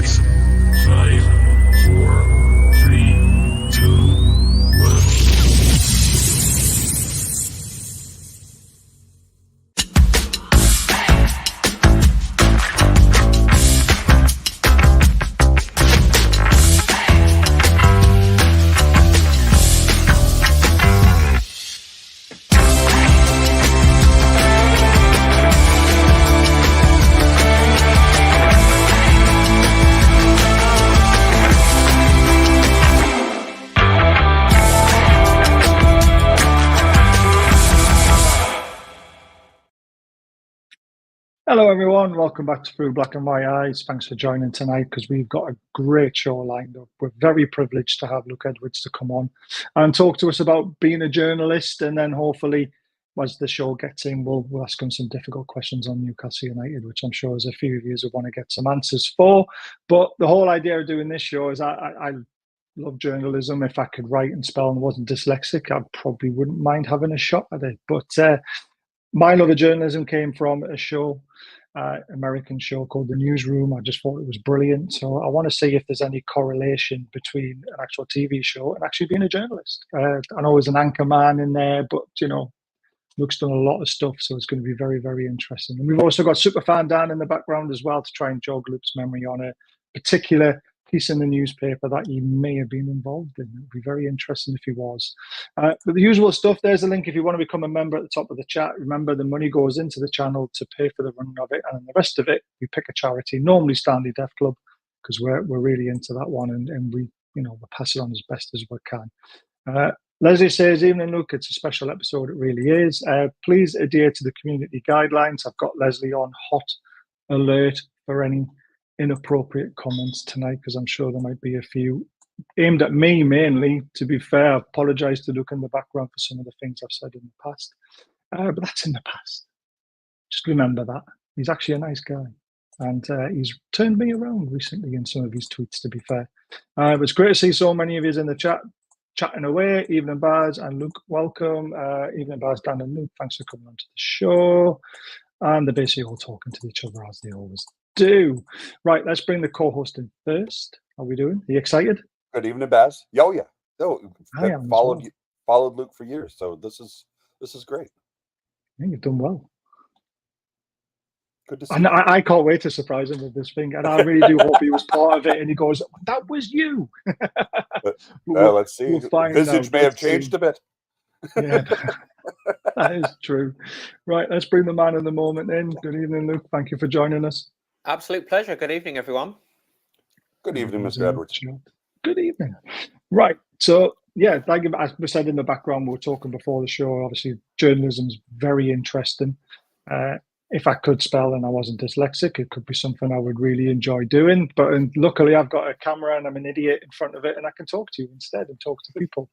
minutes. 5, 4, 3, 2, 1. Hello everyone, welcome back to Through Black and White Eyes. Thanks for joining tonight because we've got a great show lined up. We're very privileged to have Luke Edwards to come on and talk to us about being a journalist, and then hopefully as the show gets in, we'll ask him some difficult questions on Newcastle United, which I'm sure there's a few of you who want to get some answers for. But the whole idea of doing this show is I love journalism. If I could write and spell and wasn't dyslexic, I probably wouldn't mind having a shot at it. But my love of journalism came from a show, American show called The Newsroom. I just thought it was brilliant. So I want to see if there's any correlation between an actual TV show and actually being a journalist. I know there's an anchor man in there, but, you know, Luke's done a lot of stuff, so it's going to be very, very interesting. And we've also got Superfan Dan in the background as well to try and jog Luke's memory on a particular piece in the newspaper that he may have been involved in. It would be very interesting if he was. But the usual stuff, there's a link if you want to become a member at the top of the chat. Remember, the money goes into the channel to pay for the running of it, and the rest of it, we pick a charity, normally Stanley Deaf Club, because we're really into that one, and we, you know, we'll pass it on as best as we can. Leslie says, evening Luke, it's a special episode, it really is. Please adhere to the community guidelines. I've got Leslie on hot alert for any inappropriate comments tonight, because I'm sure there might be a few aimed at me mainly. To be fair, I apologise to Luke in the background for some of the things I've said in the past, but that's in the past. Just remember that. He's actually a nice guy, and he's turned me around recently in some of his tweets, to be fair. It was great to see so many of you in the chat, chatting away. Evening Baz and Luke, welcome. Evening Baz, Dan and Luke, thanks for coming on to the show. And they're basically all talking to each other as they always do. Right, let's bring the co-host in first. How are we doing? Are you excited? Good evening, Baz. Oh yeah. No, I followed Luke for years, so this is great. Yeah, you've done well. Good to see and I can't wait to surprise him with this thing, and I really do hope he was part of it and he goes, that was you. Let's see. We'll Visage may have changed a bit. Yeah, that is true. Right, let's bring the man of the moment in. Good evening, Luke. Thank you for joining us. Absolute pleasure. Good evening, everyone. Good evening, Mr. Edwards. Good evening. Right, so yeah, like I said in the background, we were talking before the show, obviously journalism's very interesting. If I could spell and I wasn't dyslexic, it could be something I would really enjoy doing. But luckily, I've got a camera and I'm an idiot in front of it, and I can talk to you instead and talk to people.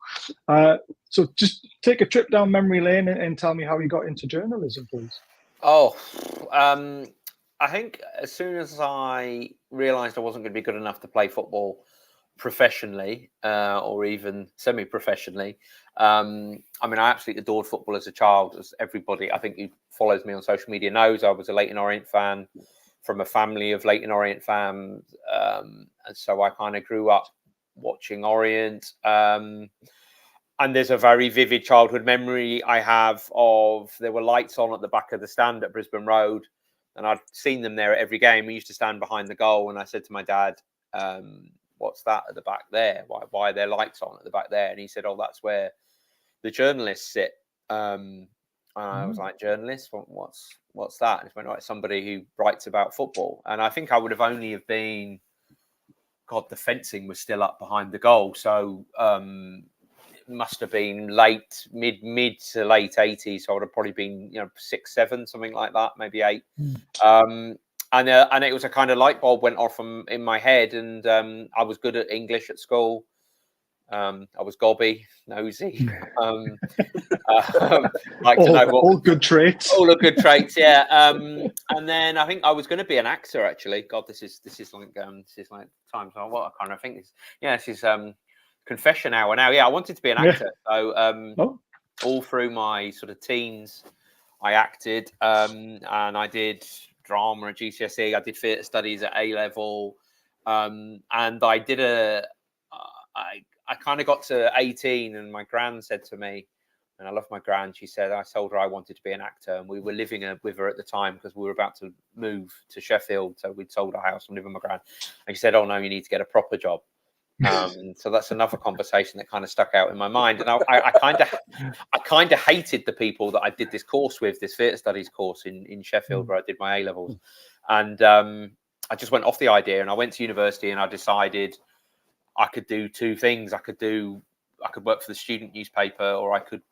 So just take a trip down memory lane and tell me how you got into journalism, please. I think as soon as I realised I wasn't going to be good enough to play football professionally or even semi-professionally, I mean, I absolutely adored football as a child, as everybody I think who follows me on social media knows. I was a Leyton Orient fan from a family of Leyton Orient fans, and so I kind of grew up watching Orient. And there's a very vivid childhood memory I have of there were lights on at the back of the stand at Brisbane Road, and I'd seen them there at every game. We used to stand behind the goal, and I said to my dad, what's that at the back there? Why are there lights on at the back there? And he said, oh, that's where the journalists sit. And I was like, journalists? What's that? And he went, right, somebody who writes about football. And I think I would have only have been, God, the fencing was still up behind the goal. So it must have been mid to late 80s. So I would have probably been, 6, 7, something like that, maybe 8. And it was a kind of light bulb went off in my head, and I was good at English at school. I was gobby, nosy. Like to know what all good traits. All the good traits, yeah. And then I think I was going to be an actor. Actually, God, this is like times. What I kind of think is, this is confession hour now. Yeah, I wanted to be an actor. So all through my sort of teens, I acted, and I did drama at GCSE. I did theatre studies at A level. And I did I kind of got to 18, and my gran said to me, and I love my gran, she said, I told her I wanted to be an actor, and we were living with her at the time because we were about to move to Sheffield. So we'd sold our house and living with my gran. And she said, oh, no, you need to get a proper job. So that's another conversation that kind of stuck out in my mind. And I kind of hated the people that I did this course with, this theatre studies course in Sheffield, where I did my A-levels. And I just went off the idea, and I went to university, and I decided I could do two things. I could work for the student newspaper, or I could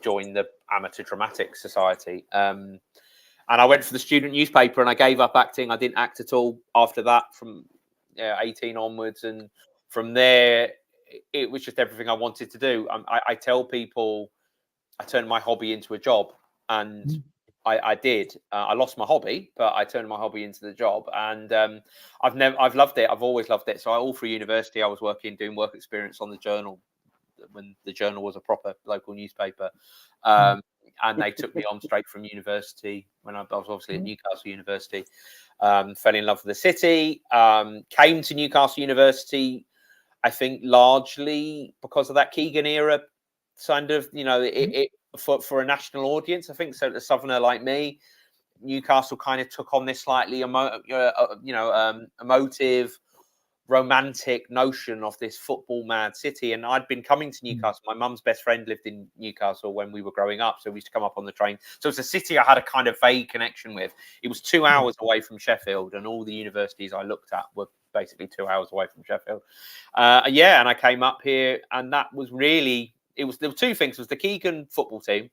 join the Amateur Dramatic Society. And I went for the student newspaper, and I gave up acting. I didn't act at all after that from 18 onwards. And from there, it was just everything I wanted to do. I tell people I turned my hobby into a job, and I did. I lost my hobby, but I turned my hobby into the job, and I've loved it. I've always loved it. So all through university, I was doing work experience on the Journal, when the Journal was a proper local newspaper, and they took me on straight from university when I was obviously at Newcastle University. Fell in love with the city. Came to Newcastle University, I think largely because of that Keegan era, kind of, it for a national audience. I think so. The southerner like me, Newcastle kind of took on this slightly emotive, romantic notion of this football mad city. And I'd been coming to Newcastle. My mum's best friend lived in Newcastle when we were growing up, so we used to come up on the train. So it's a city I had a kind of vague connection with. It was 2 hours away from Sheffield, and all the universities I looked at were basically 2 hours away from Sheffield. And I came up here, and that was really, there were two things. It was the Keegan football team.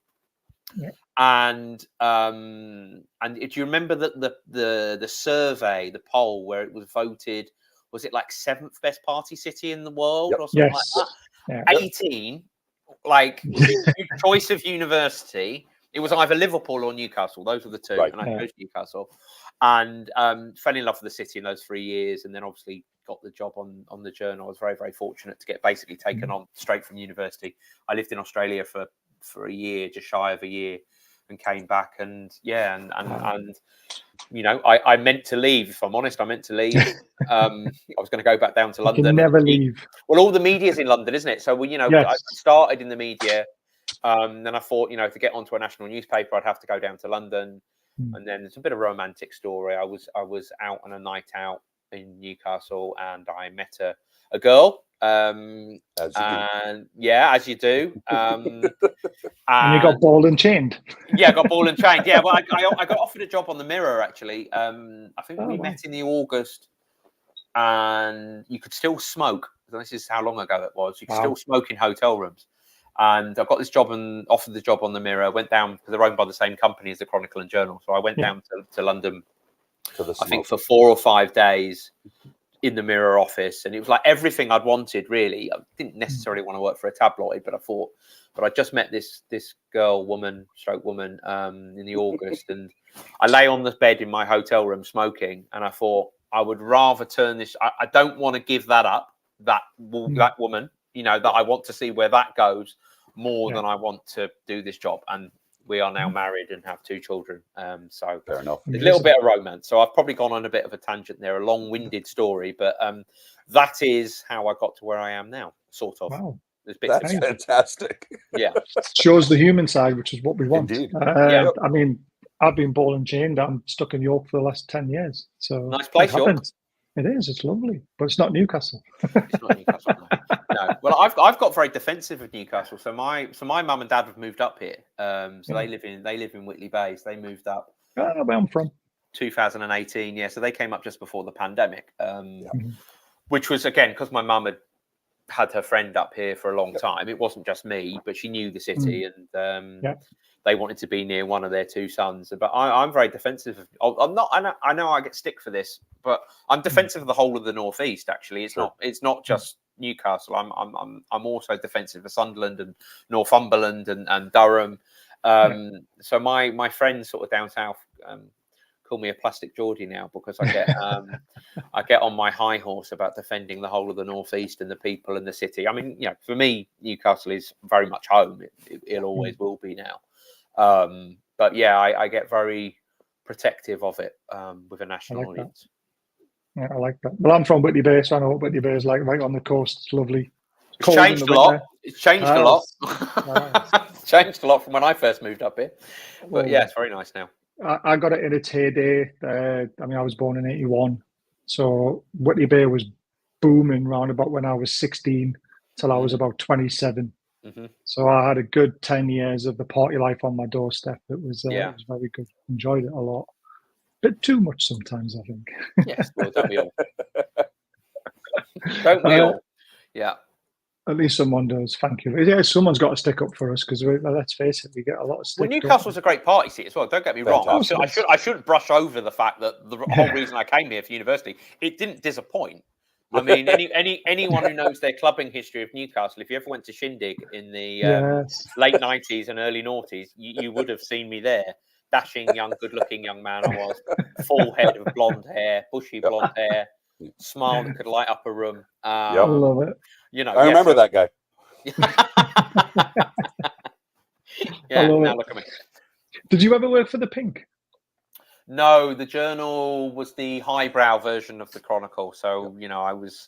Yeah. And if you remember the survey, the poll where it was voted, was it like 7th best party city in the world or something like that? Yeah. 18, like choice of university. It was either Liverpool or Newcastle. Those were the two. Right. And I chose Newcastle, and fell in love with the city in those 3 years. And then obviously got the job on the Journal. I was very, very fortunate to get basically taken on straight from university. I lived in Australia for a year, just shy of a year, and came back. And I meant to leave. If I'm honest, I meant to leave. I was going to go back down to London. You can never leave. Well, all the media's in London, isn't it? So I started in the media. Then I thought, to get onto a national newspaper, I'd have to go down to London. And then it's a bit of a romantic story. I was out on a night out in Newcastle, and I met a girl. As you do. And you got ball and chained. Yeah, I got ball and chained. Yeah, well, I got offered a job on the Mirror, actually. I think we met in the August, and you could still smoke. This is how long ago it was. You could still smoke in hotel rooms. And I got this job and offered the job on the Mirror. Went down, because they're owned by the same company as the Chronicle and Journal. So I went down to London, I think for 4 or 5 days in the Mirror office. And it was like everything I'd wanted, really. I didn't necessarily want to work for a tabloid, but I just met this woman in the August. And I lay on the bed in my hotel room smoking. And I thought, I would rather turn this. I don't want to give that up, that woman, that I want to see where that goes more than I want to do this job. And we are now married and have 2 children. So fair enough. A little bit of romance. So I've probably gone on a bit of a tangent there, a long-winded story, but that is how I got to where I am now, sort of. Wow. That's fantastic. Yeah. Shows the human side, which is what we want. Indeed. I mean, I've been ball and chained. I'm stuck in York for the last 10 years. So nice place, York. It is. It's lovely, but it's not Newcastle. It's not Newcastle. No. Well, I've got very defensive of Newcastle. So my mum and dad have moved up here. They live in Whitley Bay. So they moved up. Where I'm from. 2018. Yeah. So they came up just before the pandemic, which was, again, because my mum had her friend up here for a long time. It wasn't just me, but she knew the city, and they wanted to be near one of their 2 sons. But I'm very defensive. I'm not. I know I get stick for this, but I'm defensive of the whole of the Northeast. Actually, it's not just Newcastle. I'm also defensive of Sunderland and Northumberland and Durham. So my friends sort of down south call me a plastic Geordie now, because I get on my high horse about defending the whole of the Northeast and the people and the city. I mean, for me, Newcastle is very much home. It always will be now. But yeah, I get very protective of it with a national audience. Yeah, I like that. Well, I'm from Whitley Bay, so I know what Whitley Bay is like, right on the coast. It's lovely. It's Cold in changed the a lot. winter. It's changed a lot. Nice. It's changed a lot from when I first moved up here. But Well, yeah, it's very nice now. I got it in its heyday. I mean, I was born in '81, so Whitley Bay was booming round about when I was 16 till I was about 27. Mm-hmm. So I had a good 10 years of the party life on my doorstep. It was Yeah. very good. Enjoyed it a lot. Bit too much sometimes, I think. Yes, well, don't we all? Don't we all? Yeah. At least someone does. Thank you. Yeah, someone's got to stick up for us because let's face it, we get a lot of stick. Well, Newcastle's a great party seat as well. Don't get me wrong. I shouldn't brush over the fact that the whole reason I came here for university, it didn't disappoint. I mean, anyone who knows their clubbing history of Newcastle, if you ever went to Shindig in the late 90s and early noughties, you would have seen me there. Dashing, young, good-looking young man I was. Full head of blonde hair, bushy blonde hair, smile that could light up a room. I love it. You know, I remember that guy. Yeah, now look at me. Did you ever work for the Pink? No, the Journal was the highbrow version of the Chronicle. So, you know, I always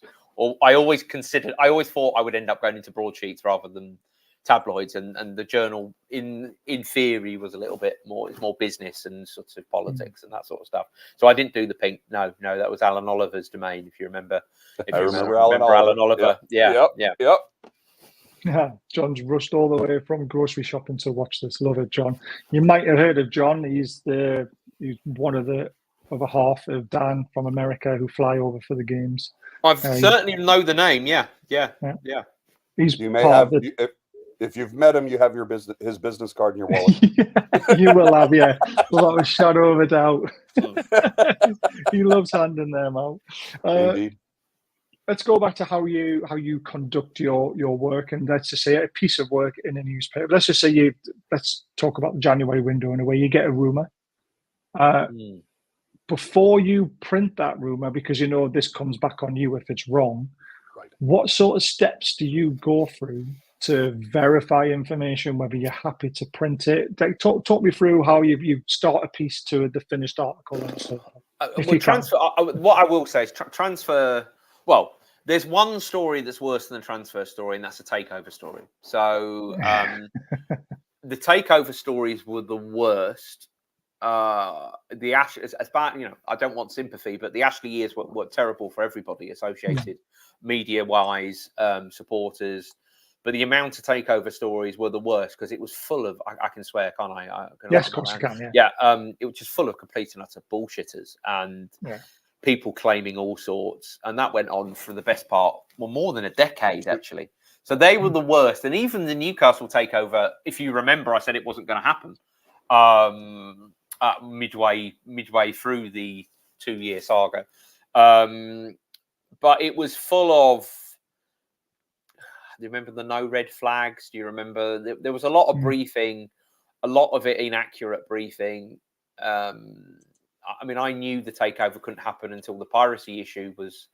thought I would end up going into broadsheets rather than tabloids, and the Journal in theory was a little bit more, it's more business and sort of politics and that sort of stuff. So I didn't do the Pink. No, that was Alan Oliver's domain, if you remember. I remember Alan Oliver. Yeah. Yeah, John's rushed all the way from grocery shopping to watch this. Love it, John. You might have heard of John. He's one of the other half of Dan from America who fly over for the games. I've certainly know the name. Yeah. He's you may have if you've met him, you have his business card in your wallet. You will have, yeah. Without a shadow of a doubt. He loves handing them out. Indeed. Let's go back to how you conduct your work, and let's just say a piece of work in a newspaper. Let's just say let's talk about the January window in a way. You get a rumour. Before you print that rumour, because you know this comes back on you if it's wrong, right. What sort of steps do you go through to verify information, whether you're happy to print it? Talk me through how you start a piece to the finished article and so on. What I will say is transfer. Well, there's one story that's worse than the transfer story, and that's a takeover story. So the takeover stories were the worst. The Ashley, as bad, you know, I don't want sympathy, but the Ashley years were terrible for everybody associated, media-wise, supporters. But the amount of takeover stories were the worst because it was full of, I can swear, can't I? Yes, of course you can, yeah. It was just full of complete and utter bullshitters and people claiming all sorts. And that went on for the best part, well, more than a decade, actually. So they were the worst. And even the Newcastle takeover, if you remember, I said it wasn't going to happen midway through the 2-year saga. But it was full of, do you remember the no red flags? Do you remember there was a lot of briefing, a lot of it inaccurate briefing. I mean, I knew the takeover couldn't happen until the piracy issue was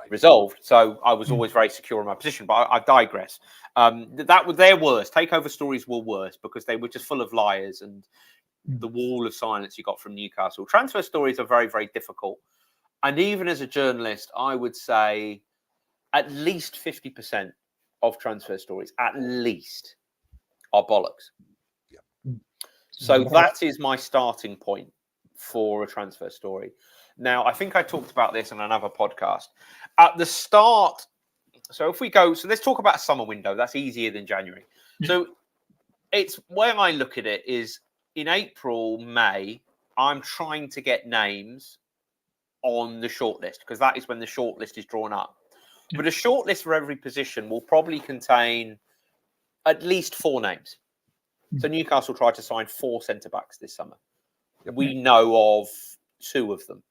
resolved. So I was always very secure in my position, but I digress. That was their worst. Takeover stories were worse because they were just full of liars and the wall of silence you got from Newcastle. Transfer stories are very, very difficult. And even as a journalist, I would say at least 50% of transfer stories, at least, are bollocks. So that is my starting point for a transfer story. Now, I think I talked about this on another podcast. At the start, so if we go, so let's talk about a summer window. That's easier than January. So it's where I look at it is in April, May, I'm trying to get names on the shortlist because that is when the shortlist is drawn up. But a shortlist for every position will probably contain at least 4 names. So Newcastle tried to sign 4 centre-backs this summer. We know of 2 of them,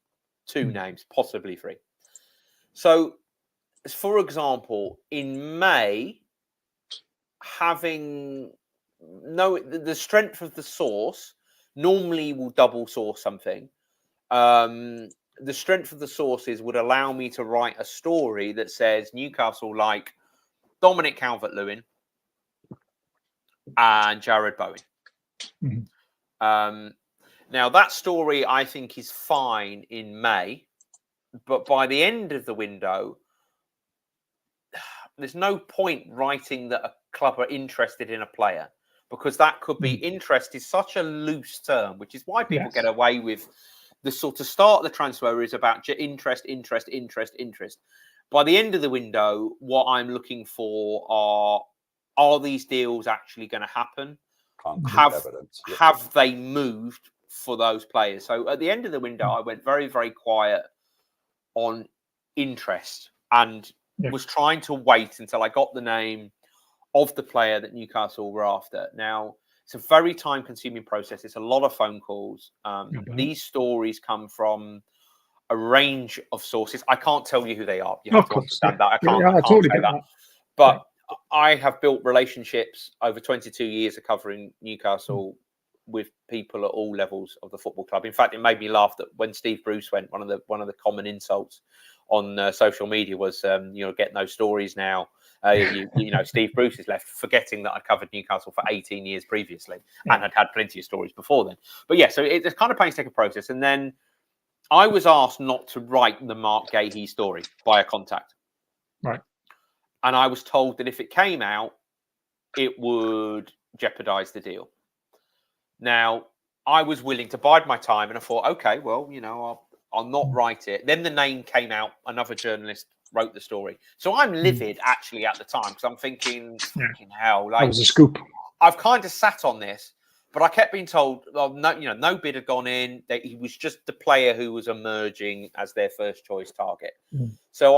2 names, possibly 3. So, for example, in May, the strength of the source normally will double source something. The strength of the sources would allow me to write a story that says Newcastle like Dominic Calvert-Lewin and Jared Bowen. Now, that story I think is fine in May. But by the end of the window, there's no point writing that a club are interested in a player, because that could be interest is such a loose term, which is why people get away with the sort of start of the transfer is about interest. By the end of the window, what I'm looking for are these deals actually going to happen? Concrete evidence. Have they moved for those players? So at the end of the window, I went very, very quiet on interest and was trying to wait until I got the name of the player that Newcastle were after. Now, it's a very time-consuming process. It's a lot of phone calls. These stories come from a range of sources. I can't tell you who they are. You have to understand that. I can't say that. But I have built relationships over 22 years of covering Newcastle with people at all levels of the football club. In fact, it made me laugh that when Steve Bruce went, one of the common insults on social media was, getting those stories now. Steve Bruce is left forgetting that I covered Newcastle for 18 years previously and had plenty of stories before then. But yeah, so it's kind of painstaking process. And then I was asked not to write the Mark Gahey story by a contact. Right. And I was told that if it came out, it would jeopardize the deal. Now, I was willing to bide my time, and I thought, okay, well, I'll not write it. Then the name came out. Another journalist wrote the story. So I'm livid, actually, at the time, because I'm thinking, fucking hell. That was a scoop. I've kind of sat on this, but I kept being told, no bid had gone in, that he was just the player who was emerging as their first choice target. So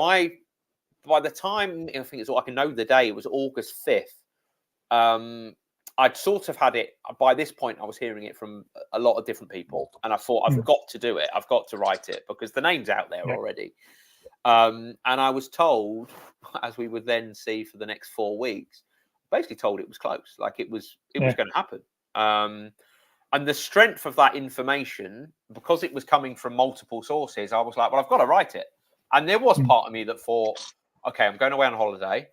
by the time, I think I can know the day, it was August 5th. I'd sort of had it. By this point, I was hearing it from a lot of different people. And I thought, I've got to do it. I've got to write it because the name's out there already. And I was told, as we would then see for the next 4 weeks, basically told it was close. Like it was going to happen. And the strength of that information, because it was coming from multiple sources, I was like, well, I've got to write it. And there was part of me that thought, okay, I'm going away on holiday.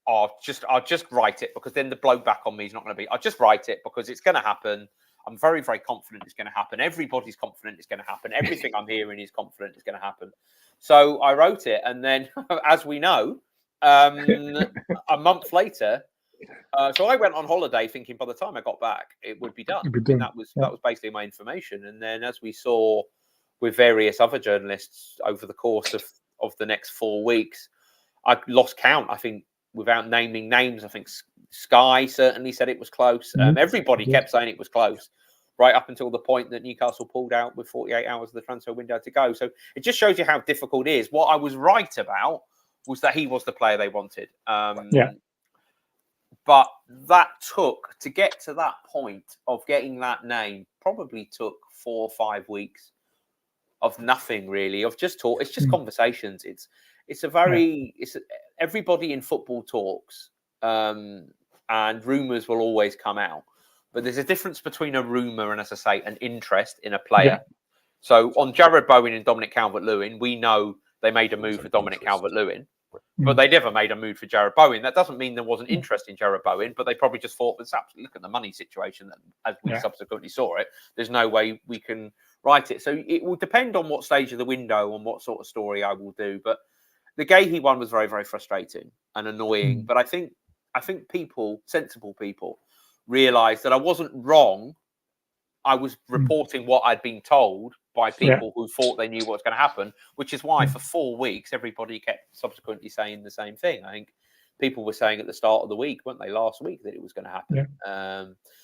I'll just write it, because then the blowback on me is not going to be. I'll just write it because it's going to happen. I'm very, very confident it's going to happen. Everybody's confident it's going to happen. Everything I'm hearing is confident it's going to happen. So I wrote it, and then, as we know, a month later, so I went on holiday thinking by the time I got back, it would be done. And that was basically my information. And then, as we saw with various other journalists over the course of the next 4 weeks, I lost count. I think, without naming names, I think Sky certainly said it was close. Everybody kept saying it was close, right up until the point that Newcastle pulled out with 48 hours of the transfer window to go. So it just shows you how difficult it is. What I was right about was that he was the player they wanted. But that took, to get to that point of getting that name, probably took 4 or 5 weeks of nothing really, of just talk. It's just conversations. Everybody in football talks, and rumours will always come out. But there's a difference between a rumour and, as I say, an interest in a player. So on Jared Bowen and Dominic Calvert-Lewin, we know they made a move for Dominic Calvert-Lewin, but they never made a move for Jared Bowen. That doesn't mean there wasn't interest in Jared Bowen, but they probably just thought, look at the money situation, as we subsequently saw it. There's no way we can write it. So it will depend on what stage of the window and what sort of story I will do. But the Gahey one was very, very frustrating and annoying. But I think people, sensible people, realised that I wasn't wrong. I was reporting what I'd been told by people who thought they knew what was going to happen, which is why for 4 weeks, everybody kept subsequently saying the same thing. I think people were saying at the start of the week, weren't they, last week, that it was going to happen.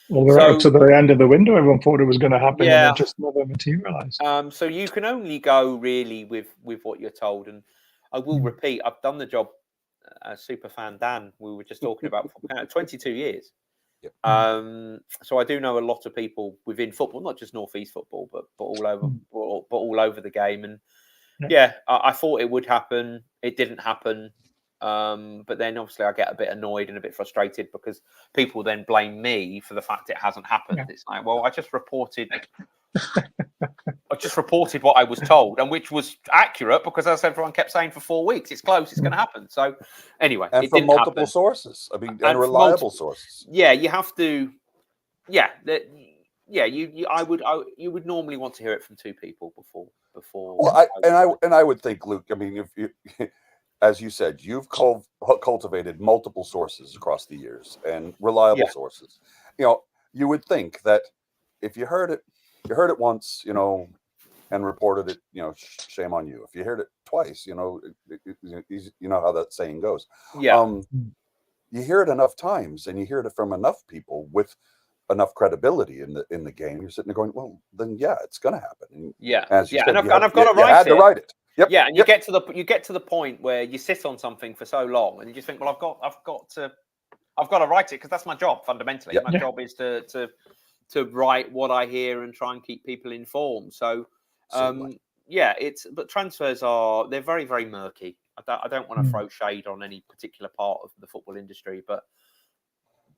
Well, to the end of the window, everyone thought it was going to happen, and it just never materialised. So you can only go really with what you're told. And I will repeat, I've done the job as Superfan Dan, we were just talking about, 22 years. So I do know a lot of people within football, not just North East football, but all over, but all over the game. And I thought it would happen. It didn't happen. But then obviously I get a bit annoyed and a bit frustrated because people then blame me for the fact it hasn't happened. It's like, well, I just reported what I was told, and which was accurate, because as everyone kept saying for 4 weeks, it's close, it's going to happen. So anyway, and it from didn't multiple happen. sources. I mean, and reliable sources. Yeah, you have to. Yeah, you would normally want to hear it from 2 people before. Well, I would think, Luke. I mean, if you, as you said, you've cultivated multiple sources across the years and reliable sources. You would think that if you heard it once, and reported it, shame on you. If you heard it twice, you know how that saying goes. Yeah. You hear it enough times, and you hear it from enough people with enough credibility in the game. You're sitting there going, well, then it's going to happen. And as you said, and I've got to had to write it. Yep. Yeah, and you get to the point where you sit on something for so long, and you just think, well, I've got to write it because that's my job fundamentally. Yep. My job is to write what I hear and try and keep people informed. So, but transfers they're very, very murky. I don't want to throw shade on any particular part of the football industry, but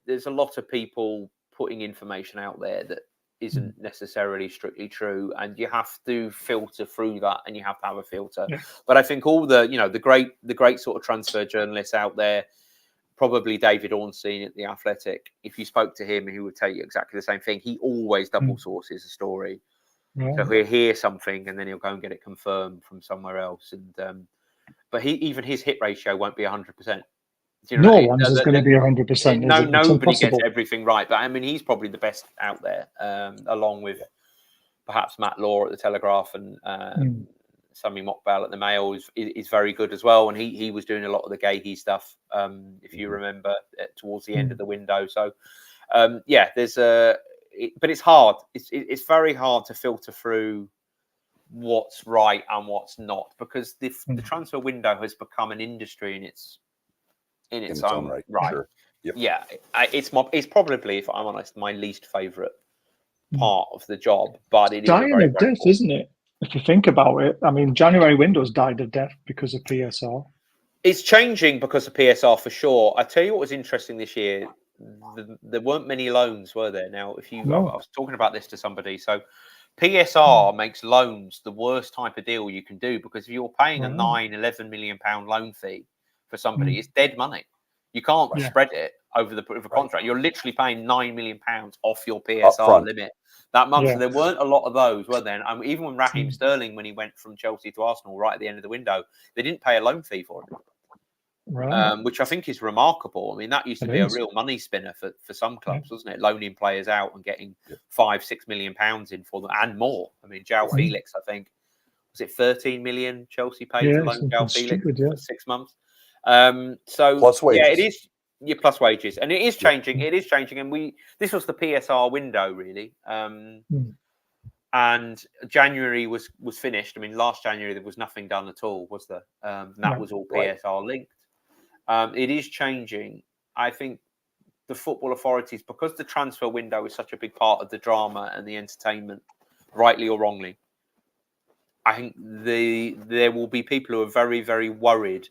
there's a lot of people putting information out there that isn't necessarily strictly true, and you have to filter through that, and you have to have a filter. Yeah. But I think all the great sort of transfer journalists out there, probably David Ornstein at The Athletic, if you spoke to him, he would tell you exactly the same thing. He always double sources a story. Yeah. So he'll hear something and then he'll go and get it confirmed from somewhere else. And but even his hit ratio won't be 100%. No one's is going to be 100%. Nobody gets everything right. But I mean, he's probably the best out there, along with perhaps Matt Law at the Telegraph and Sami Mokbel at the Mail is very good as well. And he was doing a lot of the Gahey stuff, if you remember, towards the end of the window. So, but it's hard. It's very hard to filter through what's right and what's not, because the transfer window has become an industry in its own right. Sure. Yep. Yeah, it's probably, if I'm honest, my least favourite part of the job. But it is dying of death, isn't it? If you think about it, I mean, January windows died of death because of PSR. It's changing because of PSR for sure. I tell you what was interesting this year. There weren't many loans, were there? Now, I was talking about this to somebody. So PSR makes loans the worst type of deal you can do, because if you're paying a 11 million pound loan fee for somebody, it's dead money. You can't spread it over the contract. You're literally paying £9 million off your PSR limit that month. Yeah. So there weren't a lot of those, were there? And even when Raheem Sterling, when he went from Chelsea to Arsenal right at the end of the window, they didn't pay a loan fee for him. Right. Which I think is remarkable. I mean, that used to be a real money spinner for some clubs, wasn't it? Loaning players out and getting £5-6 million in for them and more. I mean, João Felix, I think, was it 13 million Chelsea paid to loan João Felix for 6 months? So plus wages. It is plus wages, and it is changing. It is changing, and this was the PSR window really. And January was finished. I mean, last January there was nothing done at all, was there? That was all PSR linked. It is changing. I think the football authorities, because the transfer window is such a big part of the drama and the entertainment, rightly or wrongly, I think there will be people who are very, very worried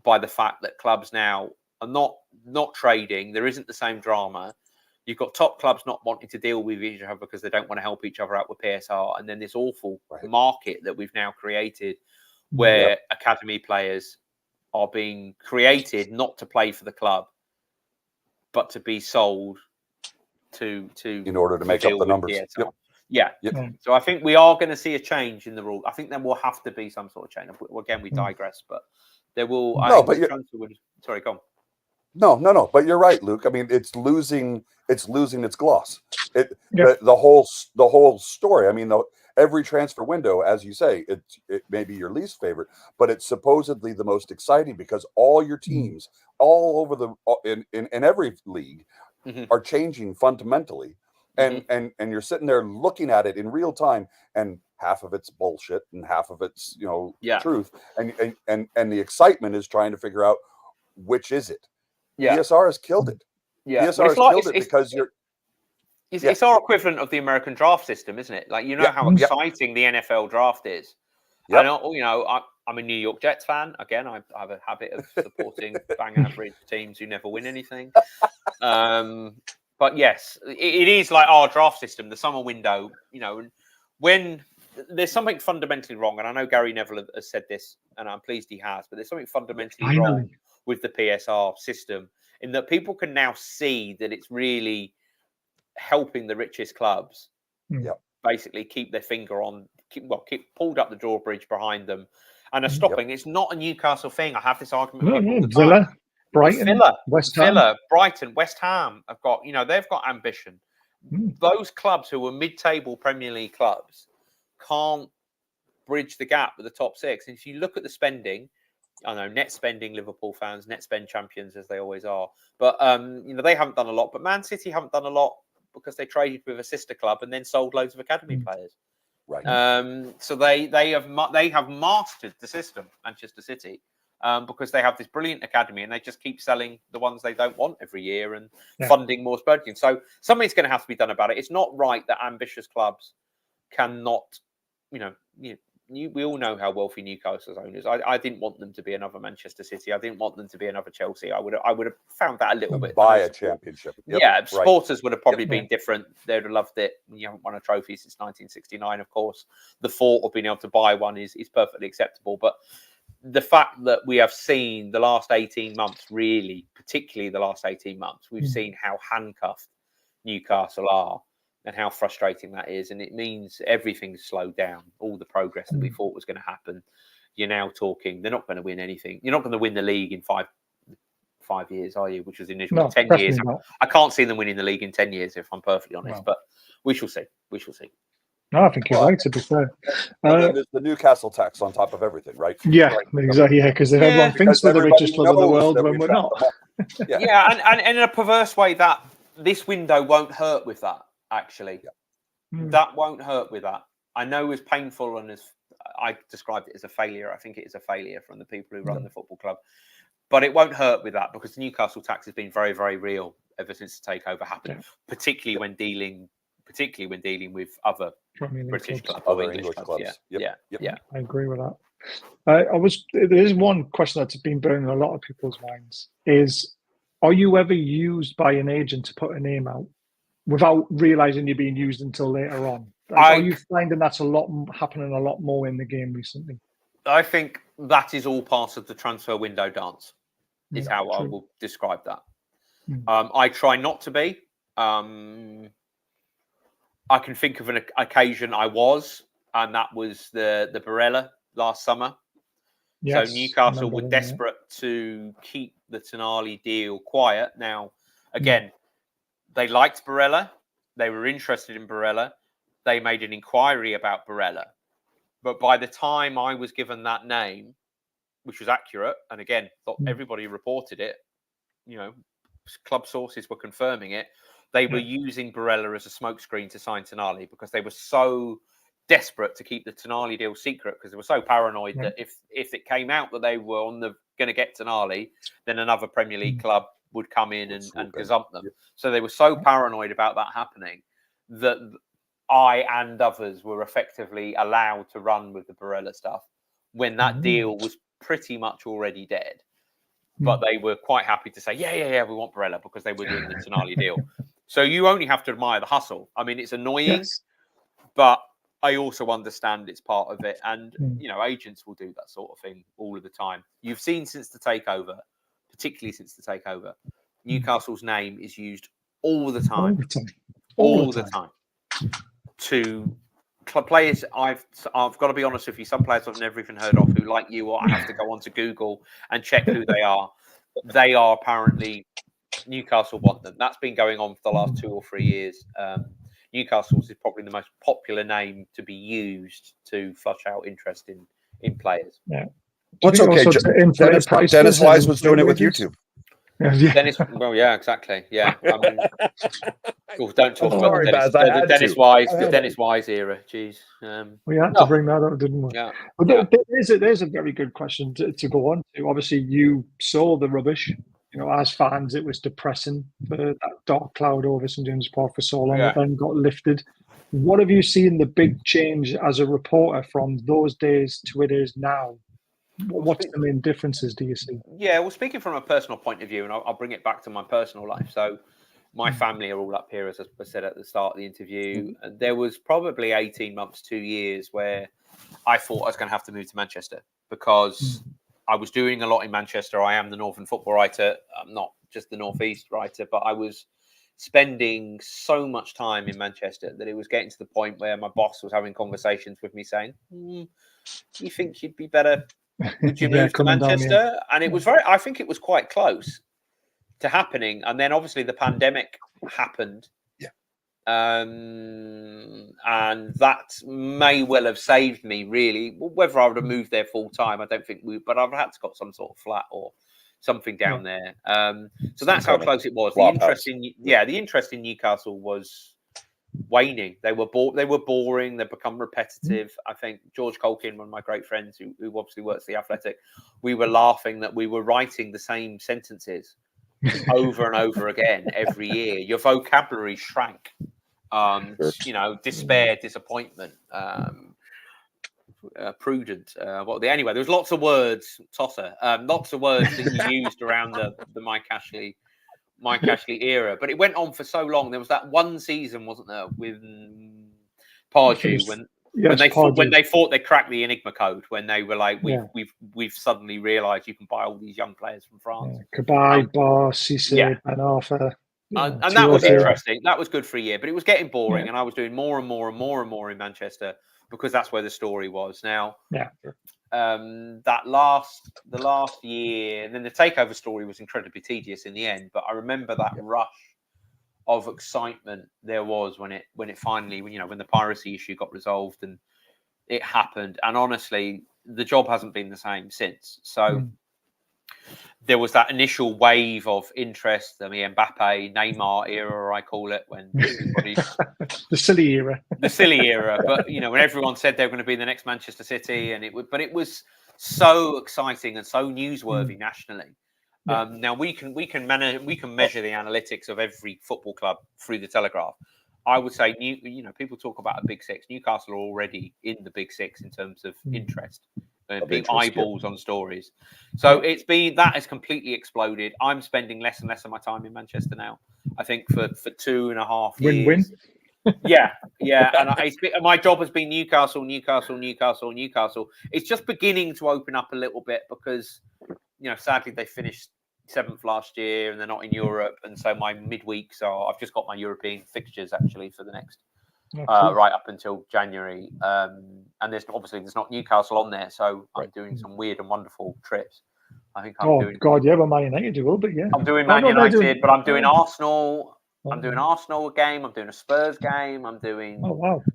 by the fact that clubs now are not trading. There isn't the same drama. You've got top clubs not wanting to deal with each other because they don't want to help each other out with PSR. And then this awful market that we've now created where academy players are being created not to play for the club, but to be sold to in order to make up the numbers. So I think we are going to see a change in the rule. I think there will have to be some sort of change. Again, we digress, but there will. Sorry, go on. No. But you're right, Luke. I mean, it's losing its gloss. The whole story. I mean, every transfer window, as you say, it may be your least favorite, but it's supposedly the most exciting, because all your teams, all over in every league, are changing fundamentally, and you're sitting there looking at it in real time, and half of it's bullshit and half of it's truth, and the excitement is trying to figure out which is it. PSR has killed it. PSR has killed it because you're. It's our equivalent of the American draft system, isn't it? Like, how exciting the NFL draft is. And, I'm a New York Jets fan. Again, I have a habit of supporting bang average teams who never win anything. But yes, it is like our draft system, the summer window, when there's something fundamentally wrong. And I know Gary Neville has said this, and I'm pleased he has, but there's something fundamentally wrong with the PSR system, in that people can now see that it's really helping the richest clubs basically keep their finger on pulled up the drawbridge behind them and are stopping. It's not a Newcastle thing. I have this argument with people all the time. Villa, Brighton, Villa, Brighton, West Ham have got, they've got ambition. Those clubs who are mid-table Premier League clubs can't bridge the gap with the top six. And if you look at the spending, I know net spending, Liverpool fans, net spend champions as they always are. But they haven't done a lot. But Man City haven't done a lot because they traded with a sister club and then sold loads of academy players. Right. So they have mastered the system, Manchester City, because they have this brilliant academy and they just keep selling the ones they don't want every year and funding more spurting. So something's going to have to be done about it. It's not right that ambitious clubs cannot, we all know how wealthy Newcastle's owners. I didn't want them to be another Manchester City. I didn't want them to be another Chelsea. I would have found that a little bit. Buy a championship. Yep, supporters would have probably been different. They'd have loved it. You haven't won a trophy since 1969, of course. The thought of being able to buy one is perfectly acceptable. But the fact that we have seen the last 18 months, really, particularly the last 18 months, we've seen how handcuffed Newcastle are. And how frustrating that is. And it means everything's slowed down. All the progress that we thought was going to happen. You're now talking, they're not going to win anything. You're not going to win the league in five years, are you? Which was initially 10 years. I can't see them winning the league in 10 years, if I'm perfectly honest. But we shall see. We shall see. No, I think you're right, to be fair. There's the Newcastle tax on top of everything, right? Yeah, exactly. Yeah, because everyone thinks we're the richest club in the world when we're not. And in a perverse way, that this window won't hurt with that. Actually, that won't hurt with that. I know as painful and as I described it as a failure. I think it is a failure from the people who run the football club, but it won't hurt with that because the Newcastle tax has been very, very real ever since the takeover happened. Particularly when dealing with other British clubs, other English clubs. Yeah. I agree with that. There is one question that's been burning a lot of people's minds: is are you ever used by an agent to put a name out without realizing you're being used until later on? Are you finding that's happening a lot more in the game recently? I think that is all part of the transfer window dance, is how I will describe that. I try not to be. I can think of an occasion I was, and that was the Barella last summer. Yes, so Newcastle were desperate to keep the Tonali deal quiet. Now, again, they liked Barella. They were interested in Barella. They made an inquiry about Barella. But by the time I was given that name, which was accurate, and again, everybody reported it, club sources were confirming it, they were using Barella as a smokescreen to sign Tonali because they were so desperate to keep the Tonali deal secret because they were so paranoid that if it came out that they were going to get Tonali, then another Premier League club would come in and gazump them. So they were so paranoid about that happening that I and others were effectively allowed to run with the Barella stuff when that deal was pretty much already dead. But they were quite happy to say, yeah, we want Barella because they were doing the Tonali deal. So you only have to admire the hustle. I mean, it's annoying, but I also understand it's part of it. And, agents will do that sort of thing all of the time. You've seen since the takeover, particularly since the takeover, Newcastle's name is used all the time. All the time. To players, I've got to be honest with you, some players I've never even heard of who, like you, I have to go onto Google and check who they are. They are apparently, Newcastle want them. That's been going on for the last 2 or 3 years. Newcastle's is probably the most popular name to be used to flush out interest in players. Yeah. What's okay? Dennis Wise was doing it with YouTube. Dennis, exactly. Yeah. I mean, don't talk about the Dennis Wise era. Jeez. We had to bring that up, didn't we? Yeah. But there's a very good question to go on to. Obviously, you saw the rubbish. As fans, it was depressing for that dark cloud over St James Park for so long. It then got lifted. What have you seen the big change as a reporter from those days to it is now? What's the main differences do you see? Yeah, well, speaking from a personal point of view, and I'll bring it back to my personal life. So my family are all up here, as I said at the start of the interview. There was probably 18 months, 2 years where I thought I was going to have to move to Manchester because I was doing a lot in Manchester. I am the Northern football writer. I'm not just the Northeast writer, but I was spending so much time in Manchester that it was getting to the point where my boss was having conversations with me saying, you think you'd be better? Would you move to Manchester? And it was I think it was quite close to happening. And then obviously the pandemic happened. Yeah. And that may well have saved me, really. Whether I would have moved there full time, I don't think but I've had to got some sort of flat or something down there. So that's how close it was. The interest in Newcastle was waning. They were boring. They've become repetitive. I think George Colkin, one of my great friends who obviously works at The Athletic, we were laughing that we were writing the same sentences over and over again every year. Your vocabulary shrank. Despair, disappointment, prudent. Anyway, there was lots of words, Tosser, lots of words that you used around the Mike Ashley era, but it went on for so long. There was that one season, wasn't there, with Pardew when they thought they cracked the Enigma code, when they were like, we've suddenly realised you can buy all these young players from France. Kabay, Bar, Cissé, Ben Arthur. And that was interesting. That was good for a year, but it was getting boring, and I was doing more and more and more and more in Manchester because that's where the story was. Now, the last year, and then the takeover story was incredibly tedious in the end. But I remember that rush of excitement there was when it finally, when the piracy issue got resolved and it happened. And honestly, the job hasn't been the same since. So. There was that initial wave of interest. I mean, Mbappe, Neymar era, I call it, when everybody's the silly era. But when everyone said they were going to be the next Manchester City, and it was so exciting and so newsworthy nationally. Now we can measure the analytics of every football club through the Telegraph. I would say, people talk about a Big Six. Newcastle are already in the Big Six in terms of interest. Big eyeballs on stories. So that has completely exploded. I'm spending less and less of my time in Manchester now. I think for 2.5 years. Win-win. Yeah. And my job has been Newcastle. It's just beginning to open up a little bit because, sadly they finished 7th last year and they're not in Europe. And so my midweeks I've just got my European fixtures actually for the next right up until January, and there's not Newcastle on there, so I'm doing some weird and wonderful trips. I think I'm doing. But Man United will, but I'm doing Man United, but I'm doing Arsenal. I'm doing Arsenal game. I'm doing a Spurs game. I'm doing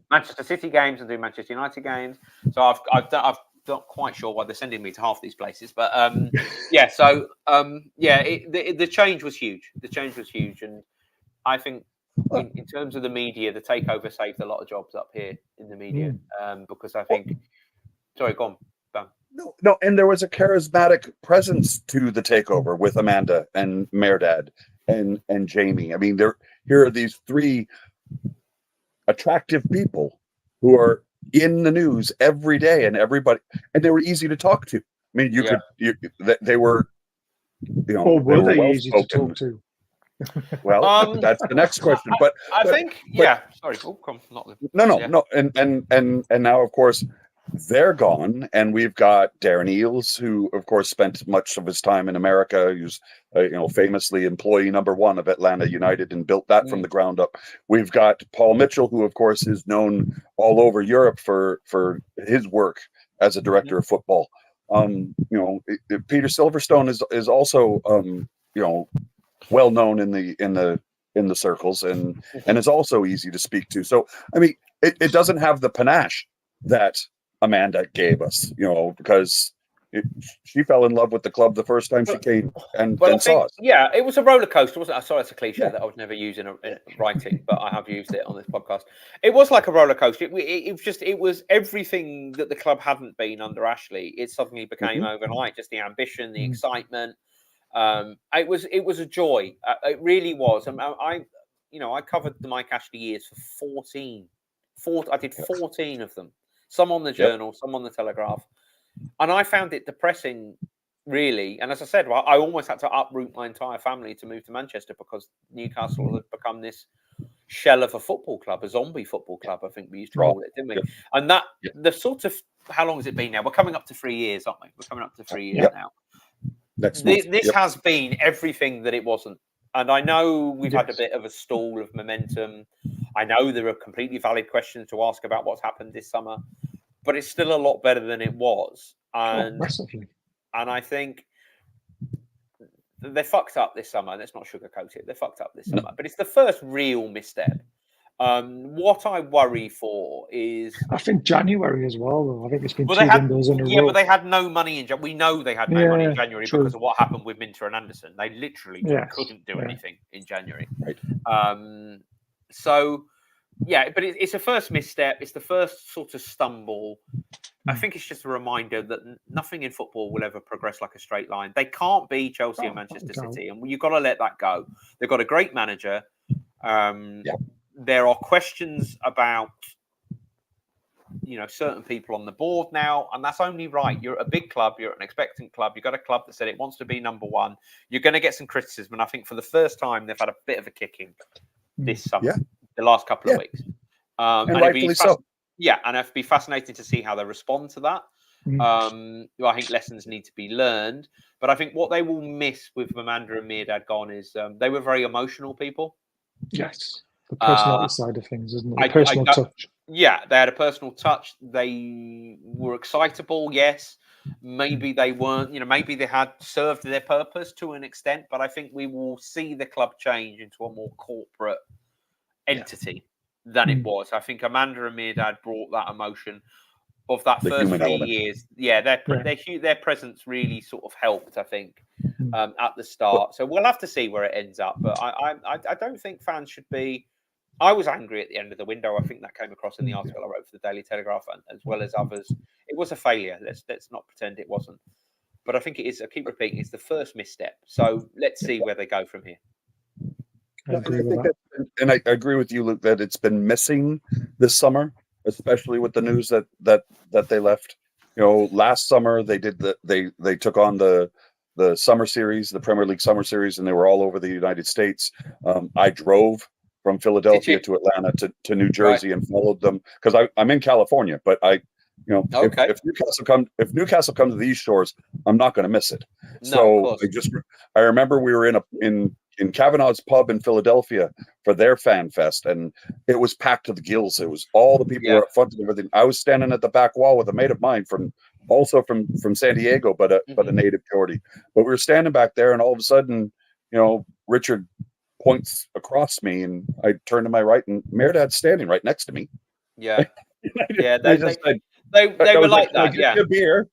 Manchester City games. I'm doing Manchester United games. So I'm not quite sure why they're sending me to half these places, but the change was huge. The change was huge, and I think. In terms of the media, the takeover saved a lot of jobs up here in the media because I think. Sorry, go on. Bam. No, and there was a charismatic presence to the takeover with Amanda and Merdad and Jamie. I mean, here are these three attractive people who are in the news every day, and they were easy to talk to. I mean, they were, were they easy to talk to? Well, that's the next question. But I think. Sorry. Oh, come. Not the. No. And now, of course, they're gone, and we've got Darren Eales, who, of course, spent much of his time in America. He was, famously employee number 1 of Atlanta United and built that from the ground up. We've got Paul Mitchell, who, of course, is known all over Europe for his work as a director of football. Peter Silverstone is also, well known in the circles and it's also easy to speak to. So I mean, it doesn't have the panache that Amanda gave us, because she fell in love with the club the first time she came and saw us. Yeah, it was a roller coaster, wasn't it? Sorry, it's a cliche that I would never use in writing, but I have used it on this podcast. It was like a roller coaster. It was everything that the club hadn't been under Ashley. It suddenly became overnight, just the ambition, the excitement. It was a joy. It really was. I covered the Mike Ashley years for 14. I did 14 of them. Some on the Journal, some on the Telegraph, and I found it depressing, really. And as I said, I almost had to uproot my entire family to move to Manchester because Newcastle had become this shell of a football club, a zombie football club. I think we used to call it, didn't we? Yep. And that the sort of how long has it been now? We're coming up to 3 years, aren't we? We're coming up to 3 years now. This has been everything that it wasn't And I know we've had a Yes. bit of a stall of momentum. I know there are completely valid questions to ask about what's happened this summer, but it's still a lot better than it was. And Massively. I think they fucked up this summer. Let's not sugarcoat it. They fucked up this summer, but it's the first real misstep. What I worry for is, I think January as well, though. I think it's been well, two they had, windows in a yeah, row. but they had no money in January. We know they had no money in January true. because of what happened with Minter and Anderson. They literally Yes, couldn't do anything in January. Right. So, yeah, but it's a first misstep. It's the first sort of stumble. I think it's just a reminder that nothing in football will ever progress like a straight line. They can't be Chelsea and Manchester City, and you've got to let that go. They've got a great manager. There are questions about, certain people on the board now, and that's only right. You're a big club. You're an expectant club. You've got a club that said it wants to be number one. You're going to get some criticism, and I think for the first time they've had a bit of a kicking this summer, the last couple of weeks, and rightfully so. Yeah, and it'd be fascinating to see how they respond to that. I think lessons need to be learned, but I think what they will miss with Amanda and Mirdad gone is they were very emotional people. Yes, the personality side of things, isn't it? The personal touch. Yeah, they had a personal touch. They were excitable, yes. Maybe they weren't, maybe they had served their purpose to an extent, but I think we will see the club change into a more corporate entity than it was. I think Amanda and Mirdad brought that emotion of that first 3 years. Yeah, their presence really sort of helped, I think, at the start. So we'll have to see where it ends up. But I don't think fans should be. I was angry at the end of the window. I think that came across in the article I wrote for the Daily Telegraph, as well as others. It was a failure. Let's not pretend it wasn't. But I think it is. I keep repeating, it's the first misstep. So let's see where they go from here. I agree with that. And I agree with you, Luke, that it's been missing this summer, especially with the news that they left. Last summer they did they took on the summer series, the Premier League summer series, and they were all over the United States. I drove from Philadelphia to Atlanta to New Jersey and followed them because I'm in California, but if Newcastle come to these shores, I'm not going to miss it. So I remember we were in Kavanaugh's pub in Philadelphia for their fan fest, and it was packed to the gills. It was all the people were up front and everything. I was standing at the back wall with a mate of mine from San Diego, but a native Geordie. But we were standing back there, and all of a sudden, Richard points across me, and I turn to my right, and Mirdad's standing right next to me. Yeah, yeah. They were like that. Get you a beer.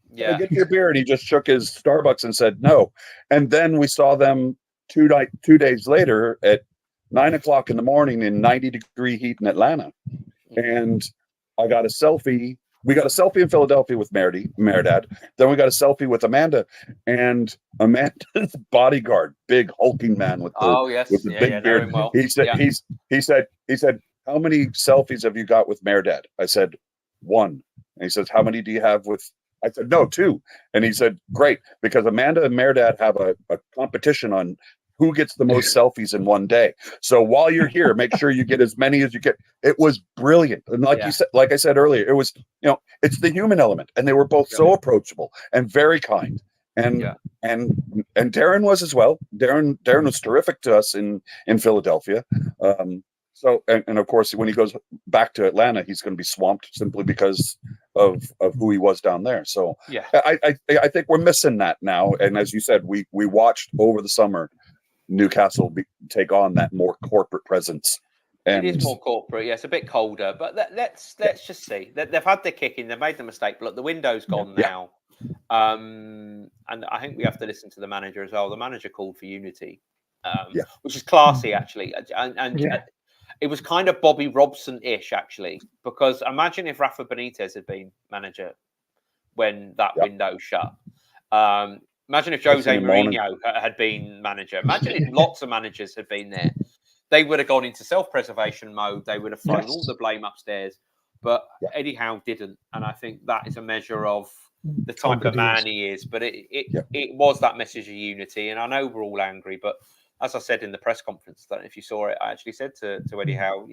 Yeah, get you a beer, and he just shook his Starbucks and said no. And then we saw them 2 days later at 9:00 in the morning in 90-degree heat in Atlanta, and I got a selfie. We got a selfie in Philadelphia with Mirdad. Then we got a selfie with Amanda, and Amanda's bodyguard, big hulking man with the big beard. Well. He said, "How many selfies have you got with Mirdad?" I said, 1. And he says, "How many do you have with?" I said, "No, 2." And he said, "Great, because Amanda and Mirdad have a competition on who gets the most selfies in one day. So while you're here, make sure you get as many as you get." It was brilliant. And like I said earlier, it was, it's the human element. And they were both so approachable and very kind. And Darren was as well. Darren was terrific to us in Philadelphia. So of course, when he goes back to Atlanta, he's going to be swamped simply because of who he was down there. So I think we're missing that now. And as you said, we watched over the summer Newcastle take on that more corporate presence. And it is more corporate, yes, a bit colder. But let's just see. They've had their kicking, they've made the mistake. But look, the window's gone now, and I think we have to listen to the manager as well. The manager called for unity, which is classy actually, and it was kind of Bobby Robson-ish actually, because imagine if Rafa Benitez had been manager when that window shut. Imagine if Jose Mourinho had been manager. Imagine if lots of managers had been there. They would have gone into self-preservation mode. They would have thrown all the blame upstairs. But Eddie Howe didn't. And I think that is a measure of the type of man he is. But it was that message of unity. And I know we're all angry. But as I said in the press conference, I don't know if you saw it, I actually said to Eddie Howe,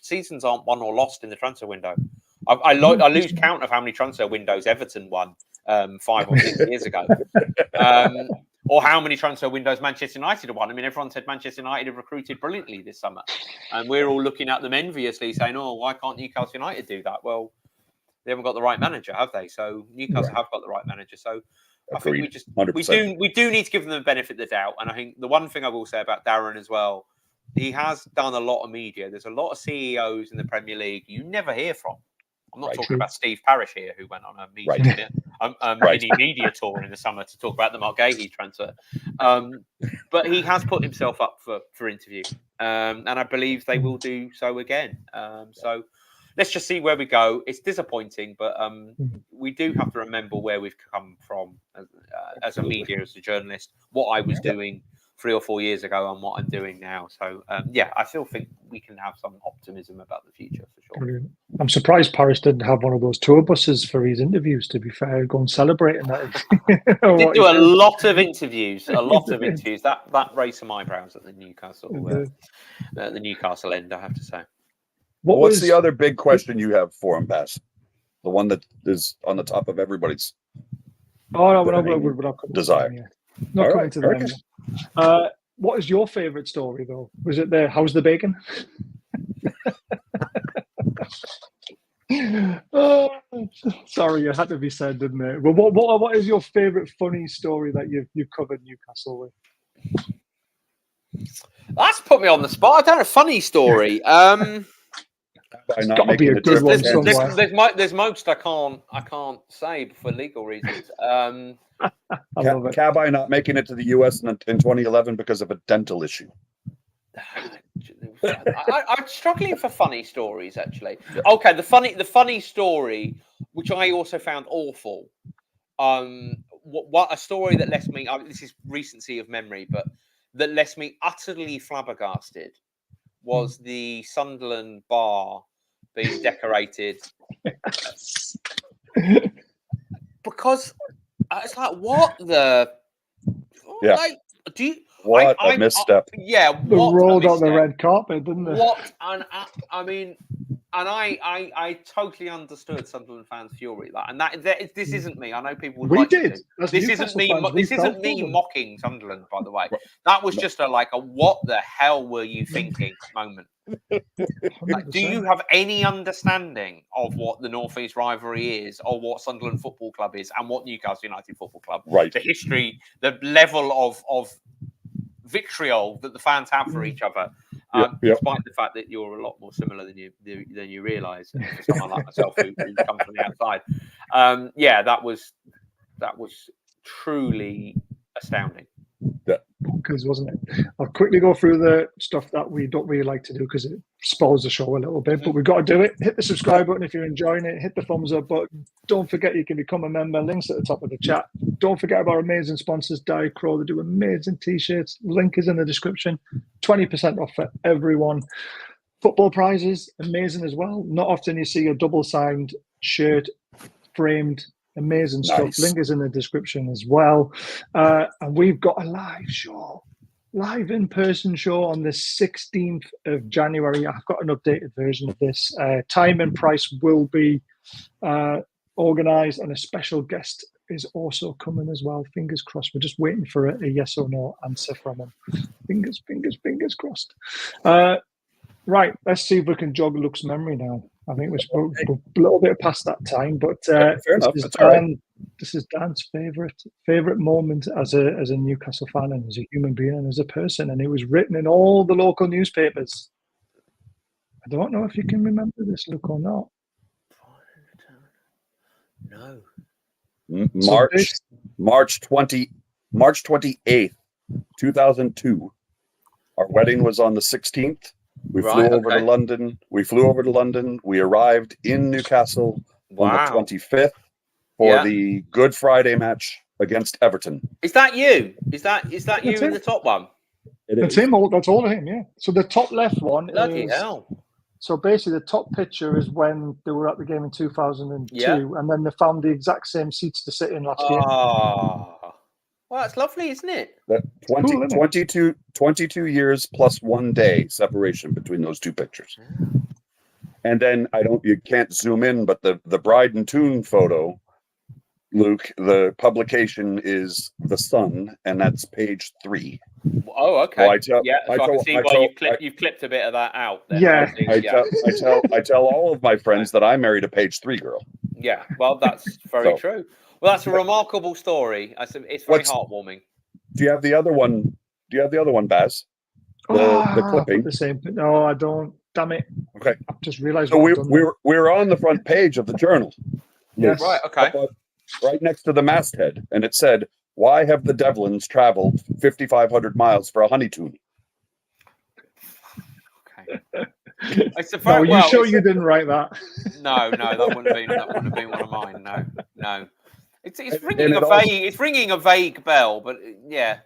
seasons aren't won or lost in the transfer window. I lose count of how many transfer windows Everton won 5 or 6 years ago. Or how many transfer windows Manchester United have won. I mean, everyone said Manchester United have recruited brilliantly this summer. And we're all looking at them enviously saying, oh, why can't Newcastle United do that? Well, they haven't got the right manager, have they? So Newcastle have got the right manager. So I think we do need to give them the benefit of the doubt. And I think the one thing I will say about Darren as well, he has done a lot of media. There's a lot of CEOs in the Premier League you never hear from. I'm not talking about Steve Parish here, who went on a media, mini media tour in the summer to talk about the Mark Gahey transfer. But he has put himself up for interview, and I believe they will do so again. So let's just see where we go. It's disappointing, but we do have to remember where we've come from as a media, as a journalist, what I was doing 3 or 4 years ago and what I'm doing now. So, I still think we can have some optimism about the future for sure. Brilliant. I'm surprised Paris didn't have one of those tour buses for his interviews, to be fair, go and celebrate in that. He did do a lot of interviews, That raised some eyebrows at the Newcastle end, I have to say. What's the other big question you have for him, Bass? The one that is on the top of everybody's desire. Not coming to them. What is your favourite story, though? Was it how's the bacon? Oh, sorry, it had to be said, didn't it? But what is your favourite funny story that you've covered Newcastle with? That's put me on the spot. I don't know. Funny story. It's got to be a good one somewhere. There's most I can't say for legal reasons. Cabai not making it to the US in 2011 because of a dental issue. I'm struggling for funny stories, actually. Okay, the funny story, which I also found awful. What a story that left me. This is recency of memory, but that left me utterly flabbergasted was the Sunderland bar being decorated. Because it's like, what the? Yeah. Like, do you? What a misstep! Rolled on the red carpet, didn't it? I totally understood Sunderland fans' fury. This isn't me. I know people would. We like did. This isn't me. This isn't me mocking Sunderland, by the way. That was just a what the hell were you thinking moment. Do you have any understanding of what the North East rivalry is, or what Sunderland Football Club is, and what Newcastle United Football Club? Right. The history, the level of vitriol that the fans have for each other, despite the fact that you're a lot more similar than you realise. For someone like myself who comes from the outside, that was truly astounding. Bonkers, wasn't it? I'll quickly go through the stuff that we don't really like to do because it spoils the show a little bit, but we've got to do it. Hit the subscribe button if you're enjoying it. Hit the thumbs up button. Don't forget you can become a member. Links at the top of the chat. Don't forget about our amazing sponsors, Diet Crow. They do amazing t-shirts. Link is in the description. 20% off for everyone. Football prizes, amazing as well. Not often you see a double-signed shirt framed. Amazing stuff. Link is in the description as well. And we've got a live in-person show on the 16th of January. I've got an updated version of this. Time and price will be organised, and a special guest is also coming as well. Fingers crossed. We're just waiting for a yes or no answer from him. Fingers crossed. Right, let's see if we can jog Luke's memory now. I think we're a little bit past that time, but this is Dan's favorite moment as a Newcastle fan and as a human being and as a person, and it was written in all the local newspapers. I don't know if you can remember this, Luke, or not. No. March 28th, 2002. Our wedding was on the 16th. We flew over to London. We arrived in Newcastle on the 25th for the Good Friday match against Everton. Is that you? Is that you in the top one? That's him. That's all of him. Yeah. So the top left one. Bloody hell. So basically, the top picture is when they were at the game in 2002, and then they found the exact same seats to sit in last year. Well, that's lovely, isn't it? 22 years plus 1 day separation between those two pictures. And then you can't zoom in, but the bride and tune photo Luke, the publication is The Sun, and that's page 3. Oh, okay. So I tell, yeah, so I can see why you've clipped a bit of that out. Then. Yeah. I tell all of my friends that I married a page 3 girl. Yeah, well, that's very true. Well, that's a remarkable story. It's very heartwarming. Do you have the other one? Baz? The clipping. The same thing. No, I don't. Damn it. Okay. I've just realised. So we're on the front page of the journal. Yes. Right. Okay. Right next to the masthead, and it said, "Why have the Devlins traveled 5,500 miles for a honeytoon?" Okay. No, you sure you didn't write that? No, that wouldn't have been one of mine. No. It's ringing a vague bell, but yeah.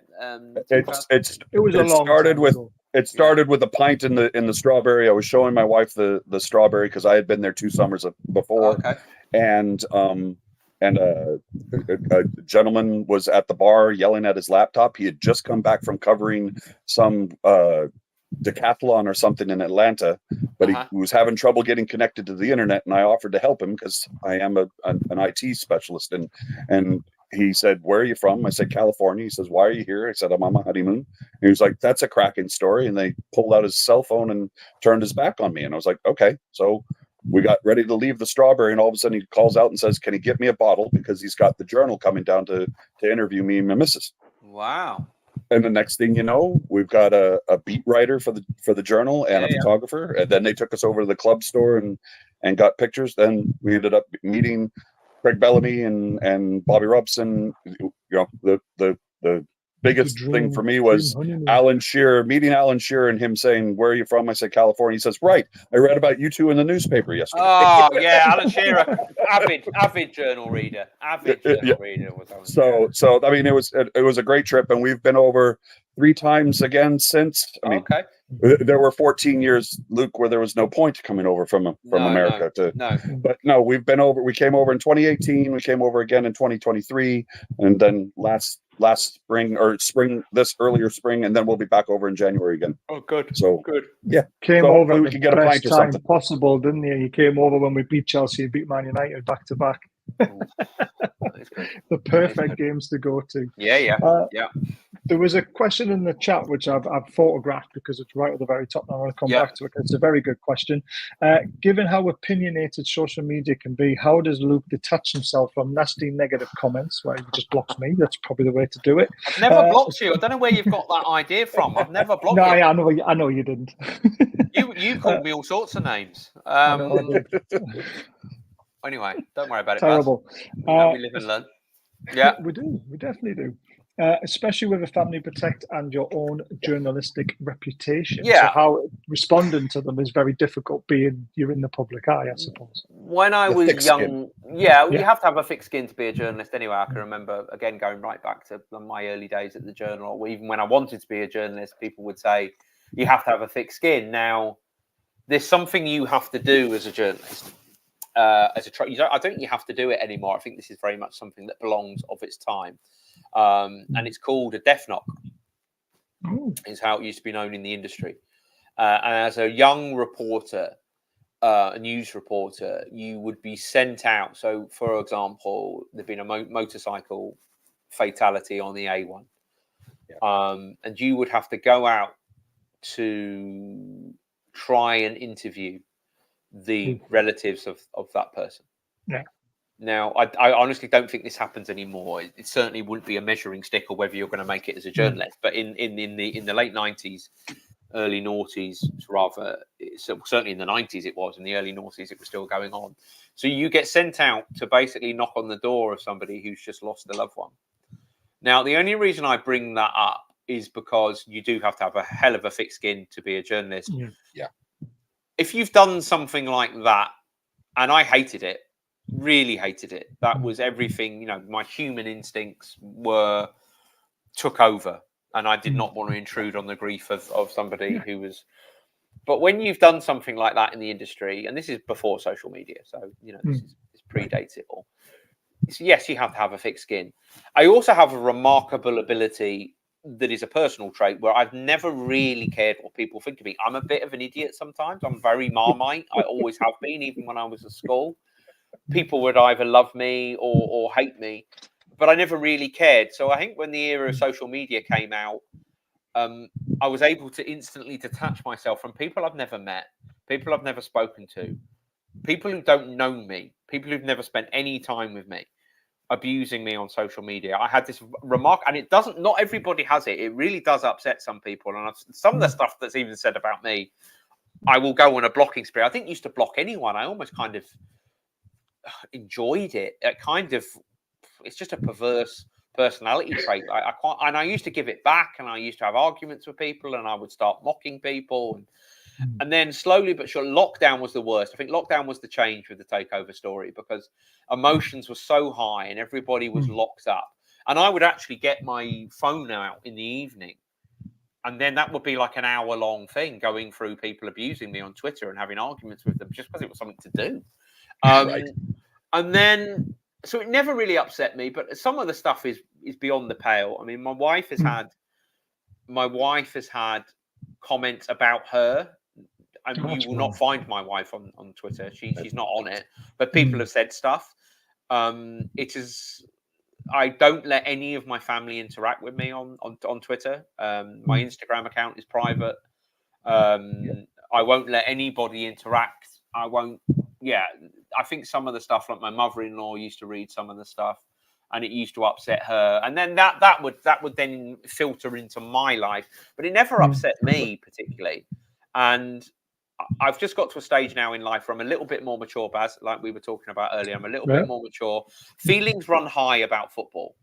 It started with a pint in the strawberry. I was showing my wife the strawberry because I had been there 2 summers before. Okay. And a gentleman was at the bar yelling at his laptop. He had just come back from covering some decathlon or something in Atlanta, but he was having trouble getting connected to the internet, and I offered to help him because I am an IT specialist. And he said, "Where are you from?" I said, "California." He says, "Why are you here?" I said, "I'm on my honeymoon." And he was like, "That's a cracking story." And they pulled out his cell phone and turned his back on me. And I was like, "Okay." So we got ready to leave the strawberry, and all of a sudden he calls out and says, "Can he get me a bottle?" Because he's got the journal coming down to interview me and my missus. Wow. And the next thing you know, we've got a beat writer for the journal and a photographer. And then they took us over to the club store and got pictures. Then we ended up meeting Craig Bellamy and Bobby Robson. You know, the biggest thing for me was Alan Shearer, meeting Alan Shearer and him saying, "Where are you from?" I said, "California." He says, "Right, I read about you two in the newspaper yesterday." Oh yeah, Alan Shearer, avid journal reader, So I mean, it was a great trip, and we've been over 3 times again since. I mean, there were 14 years, Luke, where there was no point to coming over from America But no, we've been over. We came over in 2018. We came over again in 2023, and then last earlier spring, and then we'll be back over in January again. Oh, good. So good. Yeah, came over we can get a pint or time something possible, didn't you? You came over when we beat Chelsea, beat Man United back to back. The perfect games to go to. Yeah. There was a question in the chat which I've photographed because it's right at the very top. I want to come back to it. It's a very good question. Given how opinionated social media can be, how does Luke detach himself from nasty negative comments where he just blocks me? That's probably the way to do it. I've never blocked you. I don't know where you've got that idea from. I've never blocked you. I know you didn't. You called me all sorts of names. Anyway, don't worry about it. Terrible. We live and learn. Yeah, we do. We definitely do. Especially with a family protect and your own journalistic reputation. Yeah. So how responding to them is very difficult, being you're in the public eye, I suppose. When I was young, you have to have a thick skin to be a journalist anyway. I can remember, again, going right back to my early days at the Journal, or even when I wanted to be a journalist, people would say, you have to have a thick skin. Now, there's something you have to do as a journalist. I don't think you have to do it anymore. I think this is very much something that belongs of its time. And it's called a death knock. Is how it used to be known in the industry. And as a young reporter, a news reporter, you would be sent out. So, for example, there'd been a motorcycle fatality on the A1, and you would have to go out to try and interview the relatives of that person. Yeah. Now, I honestly don't think this happens anymore. It certainly wouldn't be a measuring stick or whether you're going to make it as a journalist. But in the late 90s, early noughties, rather, certainly in the 90s it was. In the early noughties, it was still going on. So you get sent out to basically knock on the door of somebody who's just lost a loved one. Now, the only reason I bring that up is because you do have to have a hell of a thick skin to be a journalist. Yeah. If you've done something like that, and I hated it, really hated it. That was everything, my human instincts took over, and I did not want to intrude on the grief of somebody who was. But when you've done something like that in the industry, and this is before social media, so this predates it all. So yes, you have to have a thick skin. I also have a remarkable ability that is a personal trait where I've never really cared what people think of me. I'm a bit of an idiot sometimes. I'm very Marmite. I always have been, even when I was at school. people would either love me or hate me, but I never really cared. So I think when the era of social media came out, I was able to instantly detach myself from people I've never met, people I've never spoken to, people who don't know me, people who've never spent any time with me, abusing me on social media. I had this remark, and not everybody has it. It really does upset some people. And some of the stuff that's even said about me, I will go on a blocking spree. I didn't used to block anyone. I almost kind of enjoyed it. It's just a perverse personality trait. I used to give it back, and I used to have arguments with people, and I would start mocking people. And then slowly but surely, lockdown was the worst. I think lockdown was the change with the takeover story, because emotions were so high and everybody was locked up. And I would actually get my phone out in the evening, and then that would be like an hour-long thing going through people abusing me on Twitter and having arguments with them just because it was something to do. Right. And then, so it never really upset me, but some of the stuff is beyond the pale. I mean, my wife has had comments about her. And you will not find my wife on Twitter. She's not on it, but people have said stuff. I don't let any of my family interact with me on Twitter. My Instagram account is private. I won't let anybody interact. I won't. Yeah, I think some of the stuff, like my mother-in-law used to read some of the stuff, and it used to upset her. And then that would then filter into my life, but it never upset me particularly. And I've just got to a stage now in life where I'm a little bit more mature, Baz, like we were talking about earlier. I'm a little bit more mature. Feelings run high about football.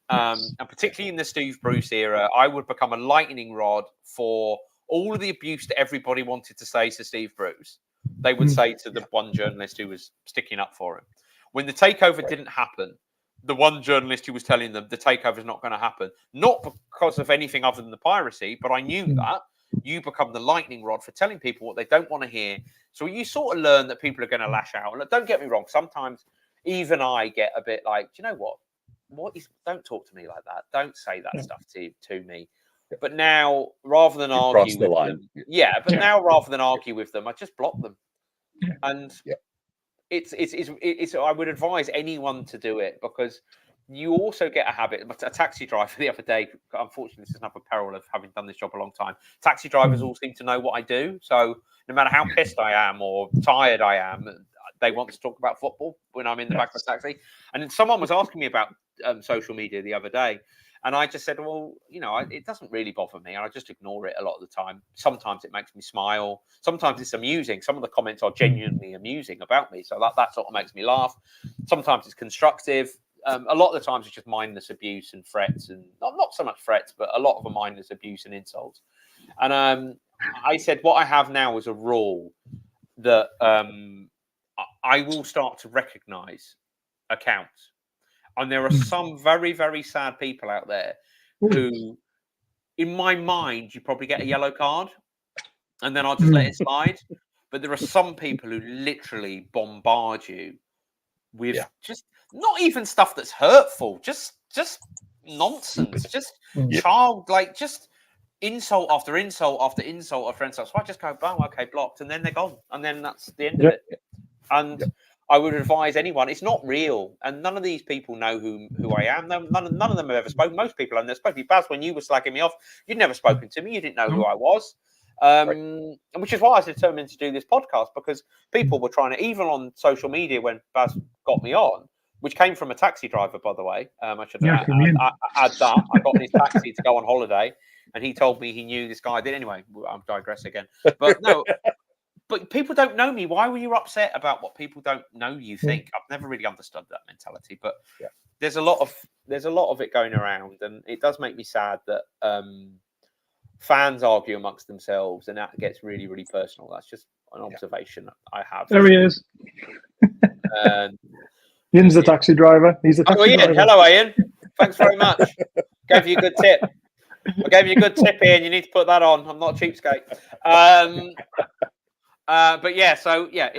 And particularly in the Steve Bruce era, I would become a lightning rod for all of the abuse that everybody wanted to say to Steve Bruce. They would say to the one journalist who was sticking up for him. When the takeover didn't happen, the one journalist who was telling them the takeover is not going to happen, not because of anything other than the piracy, but I knew that. You become the lightning rod for telling people what they don't want to hear. So you sort of learn that people are going to lash out. And don't get me wrong, sometimes even I get a bit like, do you know what? Don't talk to me like that. Don't say that stuff to me. But now, rather than argue with them, now rather than argue with them, I just block them. And it's I would advise anyone to do it, because you also get a habit. A taxi driver the other day, unfortunately, this is another peril of having done this job a long time. Taxi drivers all seem to know what I do. So no matter how pissed I am or tired I am, they want to talk about football when I'm in the back of a taxi. And then someone was asking me about social media the other day. And I just said, well, it doesn't really bother me. And I just ignore it a lot of the time. Sometimes it makes me smile. Sometimes it's amusing. Some of the comments are genuinely amusing about me. So that sort of makes me laugh. Sometimes it's constructive. A lot of the times it's just mindless abuse and threats, and not so much threats, but a lot of mindless abuse and insults. And I said, what I have now is a rule that I will start to recognize accounts. And there are some very, very sad people out there who, in my mind, you probably get a yellow card and then I'll just let it slide. But there are some people who literally bombard you with just not even stuff that's hurtful, just nonsense, just childlike, just insult after insult after insult after insult. So I just go, oh, okay, blocked, and then they're gone, and then that's the end of it. And I would advise anyone, it's not real, and none of these people know who I am. None of them have ever spoken. Most people, and especially Baz, when you were slagging me off, you'd never spoken to me. You didn't know who I was. Which is why I was determined to do this podcast, because people were trying to, even on social media when Baz got me on, which came from a taxi driver, by the way. I should add that. I got in his taxi to go on holiday, and he told me he knew this guy. Anyway, I'll digress again. But no, but people don't know me. Why were you upset about what people don't know you think? I've never really understood that mentality. But there's a lot of it going around, and it does make me sad that fans argue amongst themselves, and that gets really, really personal. That's just an observation I have. There he is. Ian's the taxi driver. He's the taxi driver. Hello, Ian. Thanks very much. Gave you a good tip. I gave you a good tip, Ian. You need to put that on. I'm not a cheapskate. But yeah, so yeah,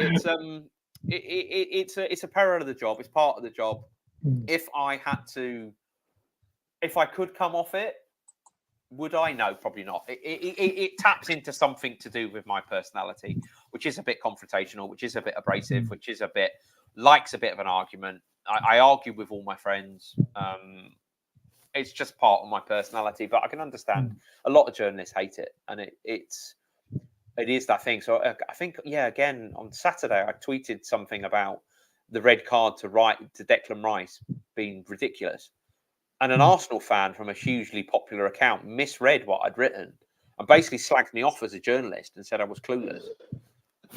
it's a peril of the job. It's part of the job. If I could come off it, would I? No, probably not. It taps into something to do with my personality, which is a bit confrontational, which is a bit abrasive, which is a bit likes a bit of an argument. I argue with all my friends. It's just part of my personality, but I can understand a lot of journalists hate it, and it is that thing. So I think, again, on Saturday, I tweeted something about the red card to Declan Rice being ridiculous. And an Arsenal fan from a hugely popular account misread what I'd written and basically slagged me off as a journalist and said I was clueless.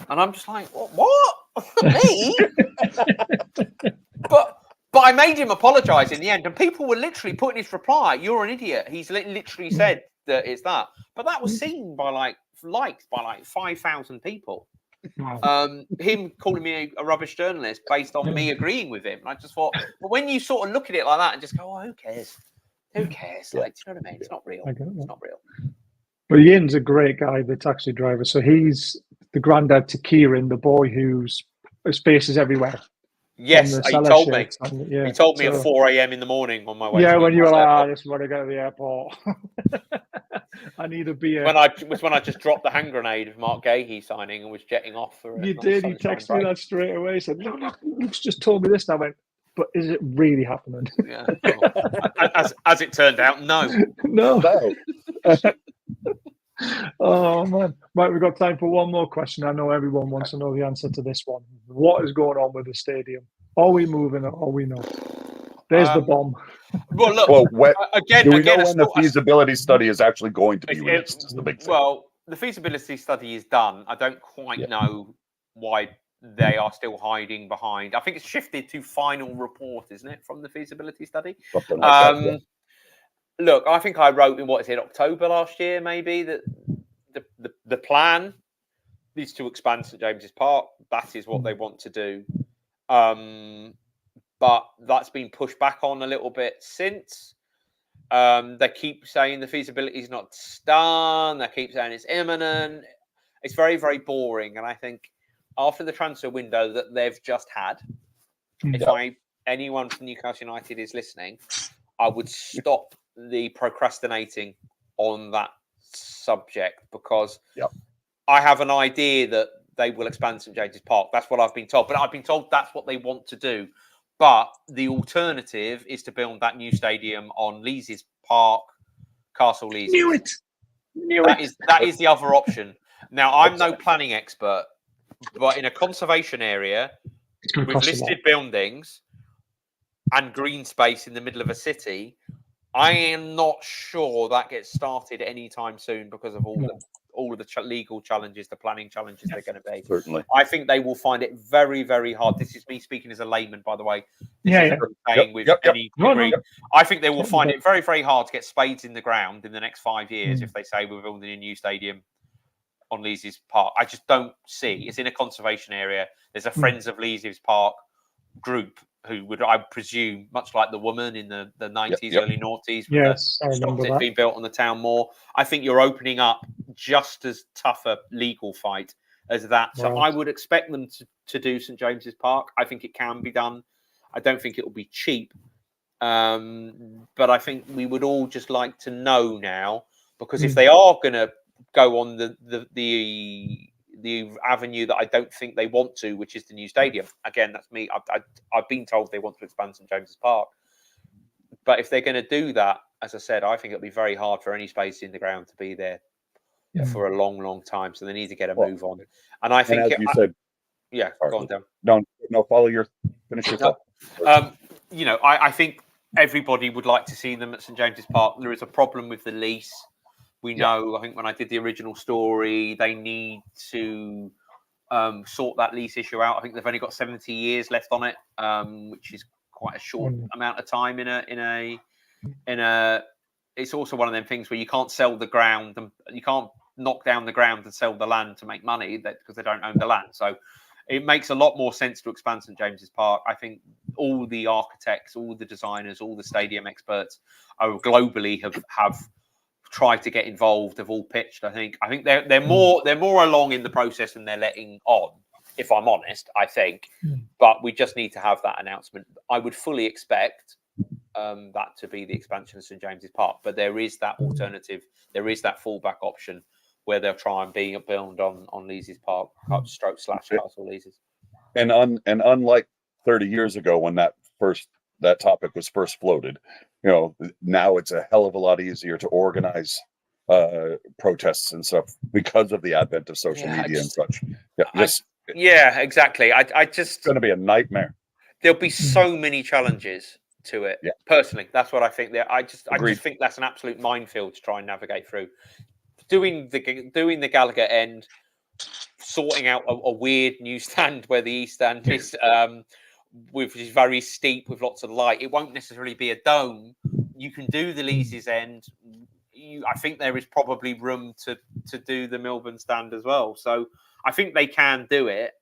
And I'm just like, what? Me? But I made him apologise in the end. And people were literally putting his reply, "You're an idiot." He's literally said that it's that. But that was seen by liked by 5,000 people. Wow. Him calling me a rubbish journalist based on me agreeing with him. And I just thought, but when you sort of look at it like that and just go, "Oh, who cares? Who cares?" Like, do you know what I mean? It's not real. It's not real. Well, Ian's a great guy, the taxi driver. So he's the granddad to Kieran, the boy whose face is everywhere. Yes, he told me. He told me so, at 4 a.m. in the morning on my way. Yeah, when you were like, "I just want to go to the airport. I need a beer." When I just dropped the hand grenade of Mark Gahey signing and was jetting off for. You did. He texted me that straight away. He said, "Look, Luke's just told me this." And I went, "But is it really happening?" Yeah. As it turned out, no. No. Oh man! Right, we've got time for one more question. I know everyone wants to know the answer to this one. What is going on with the stadium? Are we moving or are we not? There's the bomb. Well, look. Do we know when the feasibility study is actually going to be released? Is the big thing. Well, the feasibility study is done. I don't quite know why they are still hiding behind. I think it's shifted to final report, isn't it, from the feasibility study? Something like that, Look, I think I wrote in October last year, maybe, that the plan is to expand St James's Park. That is what they want to do. But that's been pushed back on a little bit since. They keep saying the feasibility is not done. They keep saying it's imminent. It's very, very boring. And I think after the transfer window that they've just had, if anyone from Newcastle United is listening, I would stop the procrastinating on that subject, because I have an idea that they will expand St James's Park. That's what I've been told. But I've been told that's what they want to do. But the alternative is to build that new stadium on Leazes Park, Castle Leazes. Knew it. That is the other option. Now, I'm no planning expert, but in a conservation area with listed buildings and green space in the middle of a city, I am not sure that gets started anytime soon because of all of the legal challenges, the planning challenges they're going to be. Certainly. I think they will find it very, very hard. This is me speaking as a layman, by the way. I think they will find it very, very hard to get spades in the ground in the next 5 years if they say we're building a new stadium on Leazes Park. I just don't see. It's in a conservation area. There's a Friends of Leazes Park group who would, I presume, much like the woman in the 90s, early noughties, yes, I remember that, being built on the town more. I think you're opening up just as tough a legal fight as that. So I would expect them to do St James's Park. I think it can be done. I don't think it will be cheap. But I think we would all just like to know now, because if they are going to go on the avenue that I don't think they want to, which is the new stadium. Again, that's me. I've been told they want to expand St James's Park. But if they're going to do that, as I said, I think it'll be very hard for any space in the ground to be there for a long, long time. So they need to get a move on. And I think, as you said, go on, Dan. No, follow your finish your thought. I think everybody would like to see them at St James's Park. There is a problem with the lease. We know, I think when I did the original story, they need to sort that lease issue out. I think they've only got 70 years left on it, which is quite a short amount of time in a. It's also one of them things where you can't sell the ground and you can't knock down the ground and sell the land to make money because they don't own the land. So it makes a lot more sense to expand St James's Park. I think all the architects, all the designers, all the stadium experts globally have tried to get involved, have all pitched. I think they're more along in the process than they're letting on, if I'm honest, I think. But we just need to have that announcement. I would fully expect that to be the expansion of St James's Park. But there is that alternative, there is that fallback option where they'll try and build on Leazes Park / Castle Leazes. And unlike 30 years ago when that topic was first floated. You know, now it's a hell of a lot easier to organize protests and stuff because of the advent of social media and such. Yeah, exactly. I just, it's going to be a nightmare. There'll be so many challenges to it. Yeah. Personally, that's what I think. I just think that's an absolute minefield to try and navigate through. Doing the Gallagher end, sorting out a weird new stand where the east stand is, which is very steep with lots of light. It won't necessarily be a dome. You can do the Lees's end. I think there is probably room to do the Melbourne stand as well. So I think they can do it.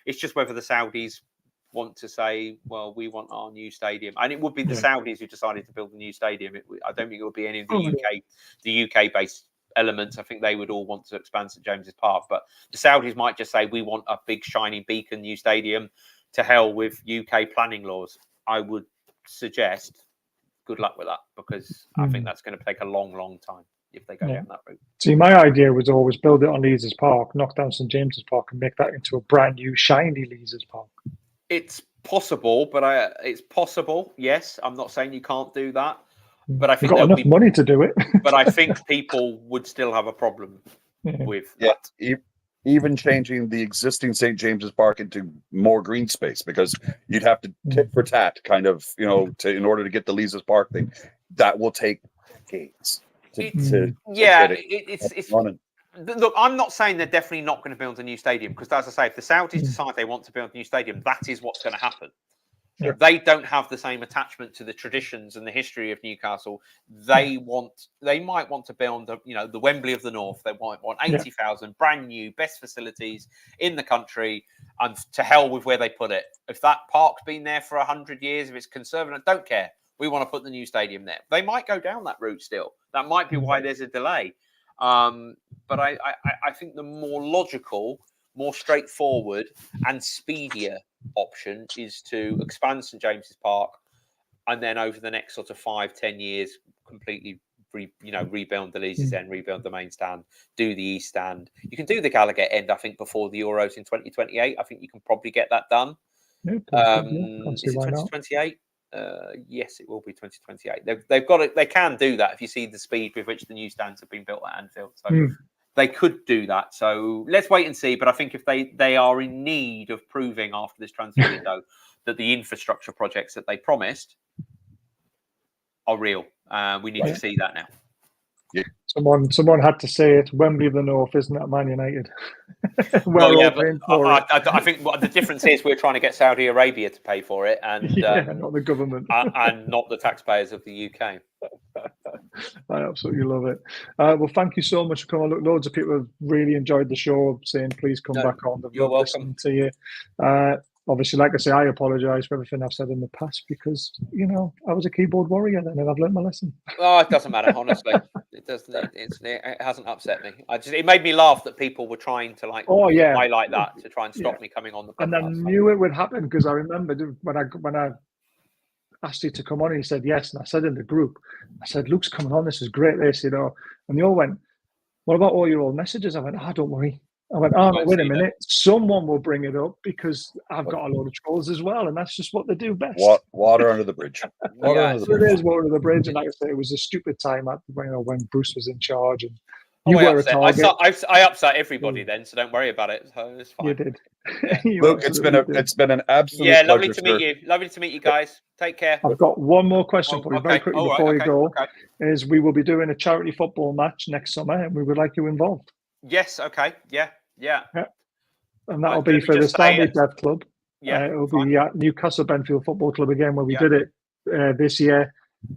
It's just whether the Saudis want to say, well, we want our new stadium, and it would be the Saudis who decided to build the new stadium. I don't think it would be any of the UK based elements. I think they would all want to expand St James's Park, but the Saudis might just say, we want a big shining beacon new stadium. To hell with UK planning laws. I would suggest good luck with that, because I think that's going to take a long time if they go down that route. See, my idea was always build it on Lees's Park, knock down St James's Park, and make that into a brand new shiny Lees's Park. It's possible, but it's possible. Yes, I'm not saying you can't do that, but I think you've got enough money to do it. But I think people would still have a problem with that. Even changing the existing St James's Park into more green space, because you'd have to tit for tat, kind of, you know, in order to get the Lees's Park thing. That will take decades. It's look, I'm not saying they're definitely not going to build a new stadium, because, as I say, if the Saudis decide they want to build a new stadium, that is what's going to happen. Yeah. They don't have the same attachment to the traditions and the history of Newcastle. They might want to build, the Wembley of the North. They might want 80,000 brand new, best facilities in the country, and to hell with where they put it. If that park's been there for 100 years, if it's conservative, don't care. We want to put the new stadium there. They might go down that route still. That might be why there's a delay. But I think the more logical, more straightforward and speedier option is to expand St James's Park, and then over the next sort of 5-10 years completely rebuild the Lees's end, rebuild the main stand, do the east stand. You can do the Gallagher end, I think, before the Euros in 2028. I think you can probably get that done. Is it 2028? Yes, it will be 2028. They've got it. They can do that if you see the speed with which the new stands have been built at Anfield. So they could do that. So let's wait and see. But I think if they are in need of proving after this transfer window that the infrastructure projects that they promised are real, we need to see that now. Yeah. Someone had to say it. Wembley of the North, isn't that Man United? Well, yeah, but I think the difference is we're trying to get Saudi Arabia to pay for it, and not the government, and not the taxpayers of the UK. I absolutely love it. Well, thank you so much for coming. Look, loads of people have really enjoyed the show, saying please come back on. You're welcome. To you. Obviously, like I say, I apologise for everything I've said in the past, because I was a keyboard warrior then, and I've learned my lesson. Oh, it doesn't matter, honestly. It doesn't. It hasn't upset me. It made me laugh that people were trying to highlight that to try and stop me coming on the podcast. And I knew it would happen, because I remember when I asked you to come on, and you said yes, and I said in the group, I said, Luke's coming on, this is great, this, and they all went, what about all your old messages? I went, don't worry. I went, no, wait a minute, someone will bring it up, because I've got a load of trolls as well, and that's just what they do best. Water under the bridge. Water under the bridge, and like I say, it was a stupid time when Bruce was in charge, and you were a target. I upset everybody then, so don't worry about it. So it's fine. You did. Luke, it's been an absolute pleasure. Lovely to meet you. Lovely to meet you guys. Take care. I've got one more question for you very quickly before you go. Is we will be doing a charity football match next summer, and we would like you involved. Yes. Okay. Yeah. And that'll be for the Stanley Dev Club. Yeah. It'll be at Newcastle Benfield Football Club again, where we did it this year.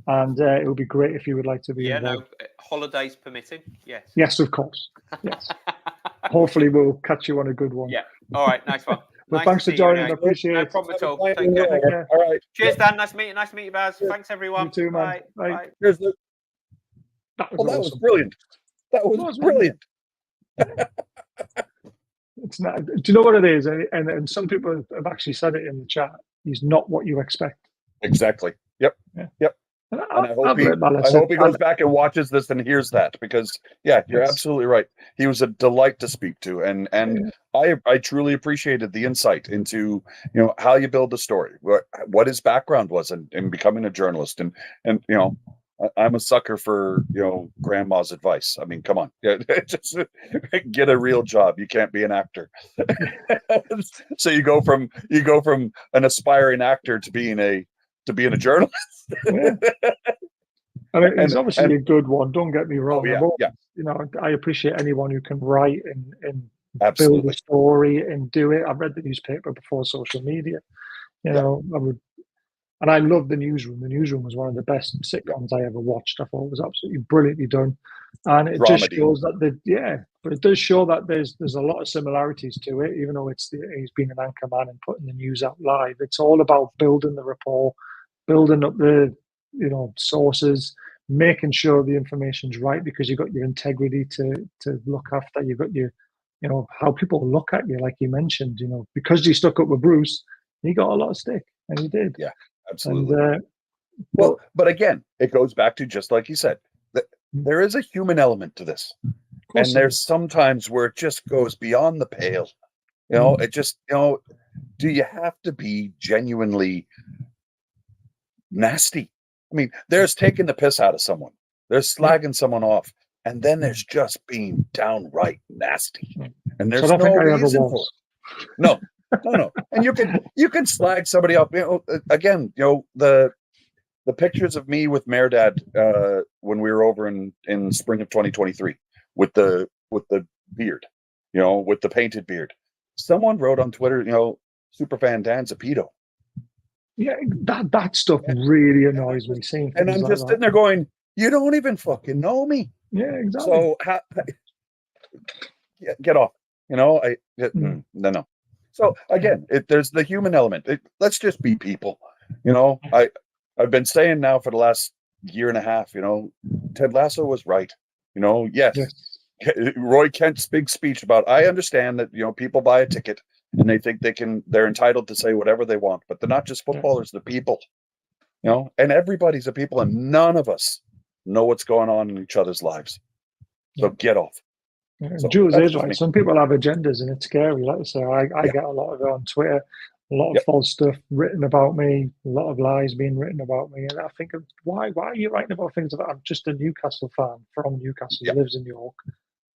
And it would be great if you would like to be involved. Holidays permitting. Yes. Yes, of course. Yes. Hopefully we'll catch you on a good one. Yeah. All right. Nice one. Well, thanks for joining. I appreciate it. No problem at all. Take care. All right. Cheers, Dan. Nice to meet you. Nice to meet you, Baz. Thanks, everyone. You too, man. Bye. Cheers, Luke. That was brilliant. That was brilliant. It's not. Do you know what it is? And some people have actually said it in the chat. He's not what you expect. Exactly. Yep. Yeah. Yep. And I hope he goes back and watches this and hears that, because you're absolutely right. He was a delight to speak to, and I truly appreciated the insight into how you build a story, what his background was in becoming a journalist, and I'm a sucker for grandma's advice. I mean, come on, just get a real job. You can't be an actor. So you go from an aspiring actor to being a journalist. Yeah. I mean, it's obviously a good one. Don't get me wrong. I appreciate anyone who can write and build a story and do it. I've read the newspaper before social media. And I love The Newsroom. The Newsroom was one of the best sitcoms I ever watched. I thought it was absolutely brilliantly done, and it just shows that but it does show that there's a lot of similarities to it. Even though he's been an anchor man and putting the news out live, it's all about building the rapport, building up the sources, making sure the information's right, because you've got your integrity to look after. You've got your how people look at you, like you mentioned. Because you stuck up with Bruce, he got a lot of stick, and he did. Yeah. Absolutely. And, but again, it goes back to, just like you said, that there is a human element to this, and there's sometimes where it just goes beyond the pale. It just do you have to be genuinely nasty? I mean, there's taking the piss out of someone, there's slagging someone off, and then there's just being downright nasty, and there's no reason for it. No. And you can slag somebody up. Again, the pictures of me with Merdad when we were over in spring of 2023 with the beard, with the painted beard. Someone wrote on Twitter, Superfan Dan's a pedo. Yeah, that stuff really annoys me. Seeing and I'm just sitting there going, you don't even fucking know me. Yeah, exactly. So get off. No. So again, there's the human element. Let's just be people. I've been saying now for the last year and a half, Ted Lasso was right. Yes. Roy Kent's big speech about, I understand that, people buy a ticket and they think they're entitled to say whatever they want, but they're not just footballers, they're people, and everybody's a people, and none of us know what's going on in each other's lives. So get off. So Jules is right. Some people have agendas, and it's scary. Like I say, I get a lot of it on Twitter, a lot of false stuff written about me, a lot of lies being written about me, and I think, why are you writing about things that I'm just a Newcastle fan from Newcastle, who lives in York.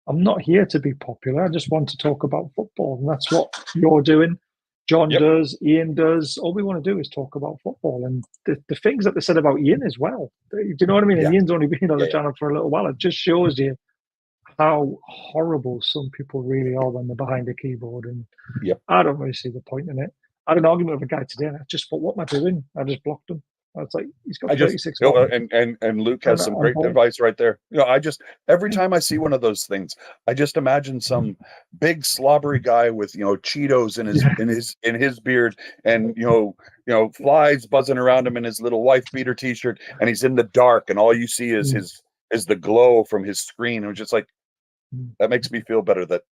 I'm not here to be popular. I just want to talk about football, and that's what you're doing. John does, Ian does. All we want to do is talk about football, and the things that they said about Ian as well. Do you know what I mean? And Ian's only been on the channel for a little while. It just shows you how horrible some people really are when they're behind a keyboard. And I don't really see the point in it. I had an argument with a guy today, and I just thought, what am I doing? I just blocked him. I was like, he's got 36. And Luke has some great advice right there. Every time I see one of those things, I just imagine some big slobbery guy with Cheetos in his beard, and flies buzzing around him in his little wife beater t-shirt, and he's in the dark, and all you see is the glow from his screen. And just like, that makes me feel better that,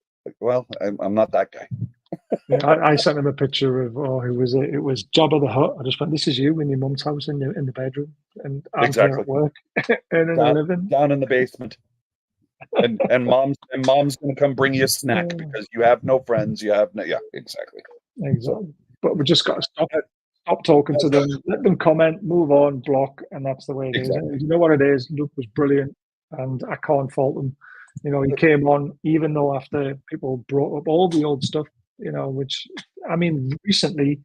I'm not that guy. I sent him a picture of it was Jabba the Hutt. I just went, this is you in your mum's house in the bedroom, and I'm here at work earning a living down in the basement, and mom's gonna come bring you a snack because you have no friends. You have no exactly. So, but we just got to stop talking to them, let them comment, move on, block, and that's the way it is. You know what it is. Luke was brilliant, and I can't fault him. He came on, even though after people brought up all the old stuff, which, I mean, recently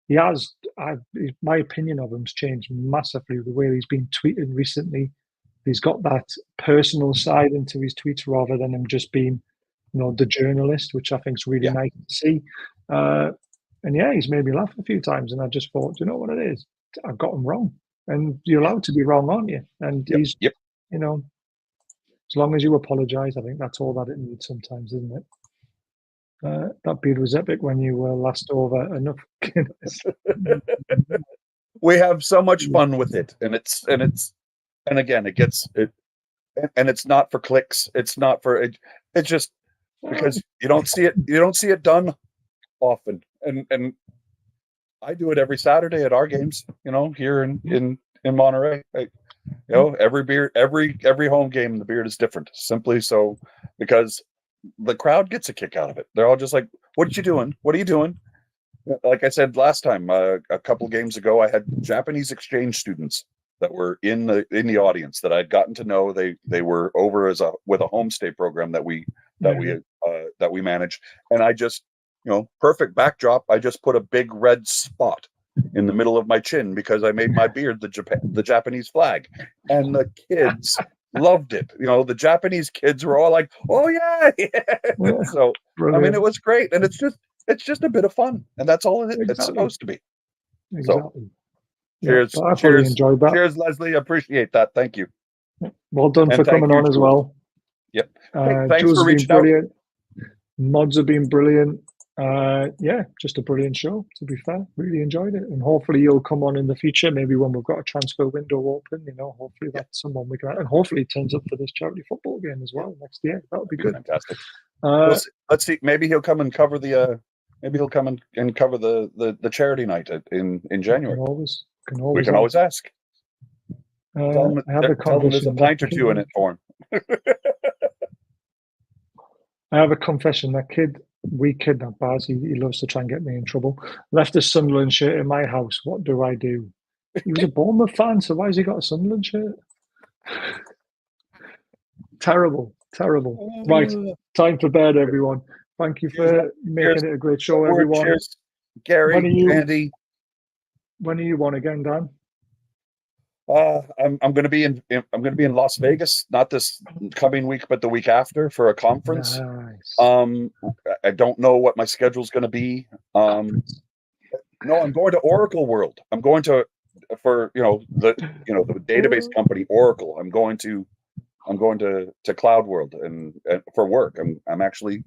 he has, my opinion of him's changed massively. The way he's been tweeting recently, he's got that personal side into his tweets rather than him just being, the journalist, which I think is really nice to see. And he's made me laugh a few times, and I just thought, you know what it is? I've got him wrong, and you're allowed to be wrong, aren't you? And he's, as long as you apologise, I think that's all that it needs sometimes, isn't it? That beard was epic when you were last over enough. We have so much fun with it, and again, it gets it, and it's not for clicks. It's not for it. It's just because you don't see it done often, and I do it every Saturday at our games. Here in Monterey. You know, every beard, every home game, the beard is different. Simply so because the crowd gets a kick out of it. They're all just like, "What are you doing? What are you doing?" Like I said last time, a couple games ago, I had Japanese exchange students that were in the audience that I'd gotten to know. They were over with a homestay program that we manage, and I just, perfect backdrop. I just put a big red spot in the middle of my chin because I made my beard the Japanese flag, and the kids loved it. The Japanese kids were all like, "Oh yeah, yeah." So Brilliant. I mean, it was great, and it's just a bit of fun, and that's all it's supposed to be. Exactly. So, cheers, enjoyed that. Cheers, Leslie. Appreciate that. Thank you. Well done for coming on as well. Yep. Thanks Jules for reaching brilliant. Mods have been brilliant. Just a brilliant show, to be fair. Really enjoyed it. And hopefully you'll come on in the future, maybe when we've got a transfer window open, hopefully that's someone we can, and hopefully it turns up for this charity football game as well next year. That would be good. Fantastic. Let's see. Maybe he'll come and cover the the charity night in January. We can always ask. Tell him there's a pint or two in it for him. I have a confession. That kid, we kidnapped Baz. He loves to try and get me in trouble. Left a Sunderland shirt in my house. What do I do? He was a Bournemouth fan, so why has he got a Sunderland shirt? Terrible. Right, time for bed, everyone. Thank you for making it a great show, everyone. Cheers, Gary, Andy. When are you on again, Dan? I'm going to be in Las Vegas, not this coming week, but the week after for a conference. Nice. I don't know what my schedule's going to be. No, I'm going to Oracle World. I'm going to the database company Oracle. I'm going to to Cloud World and for work. I'm actually,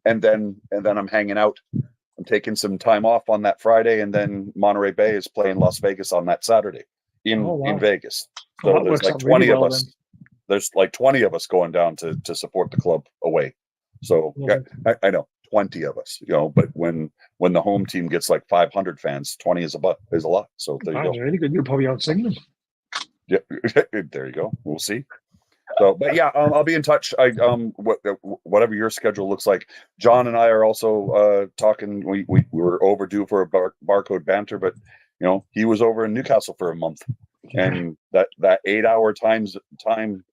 and then I'm hanging out. I'm taking some time off on that Friday, and then Monterey Bay is playing Las Vegas on that Saturday in Vegas. So there's like 20 of us. There's like 20 of us going down to support the club away. So I know 20 of us, but when the home team gets like 500 fans, 20 is a lot. So there you go. Really good. You'll probably outsing them. Yeah, there you go. We'll see. So, but yeah, I'll be in touch. Whatever your schedule looks like. John and I are also talking. We were overdue for a barcode banter, but he was over in Newcastle for a month, and that 8-hour time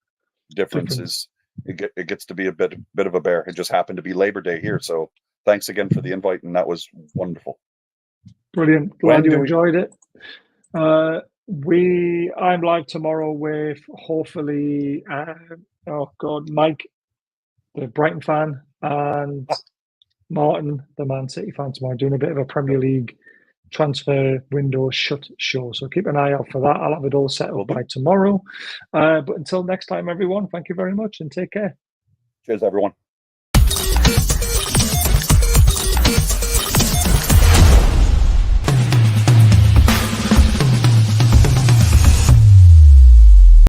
difference is it gets to be a bit of a bear. It just happened to be Labor Day here, so thanks again for the invite, and that was wonderful. Brilliant. Glad you enjoyed it. I'm live tomorrow with hopefully Mike, the Brighton fan, and Martin, the Man City fan tomorrow, doing a bit of a Premier League transfer window shut show. So keep an eye out for that. I'll have it all set up by tomorrow. But until next time, everyone, thank you very much and take care. Cheers, everyone.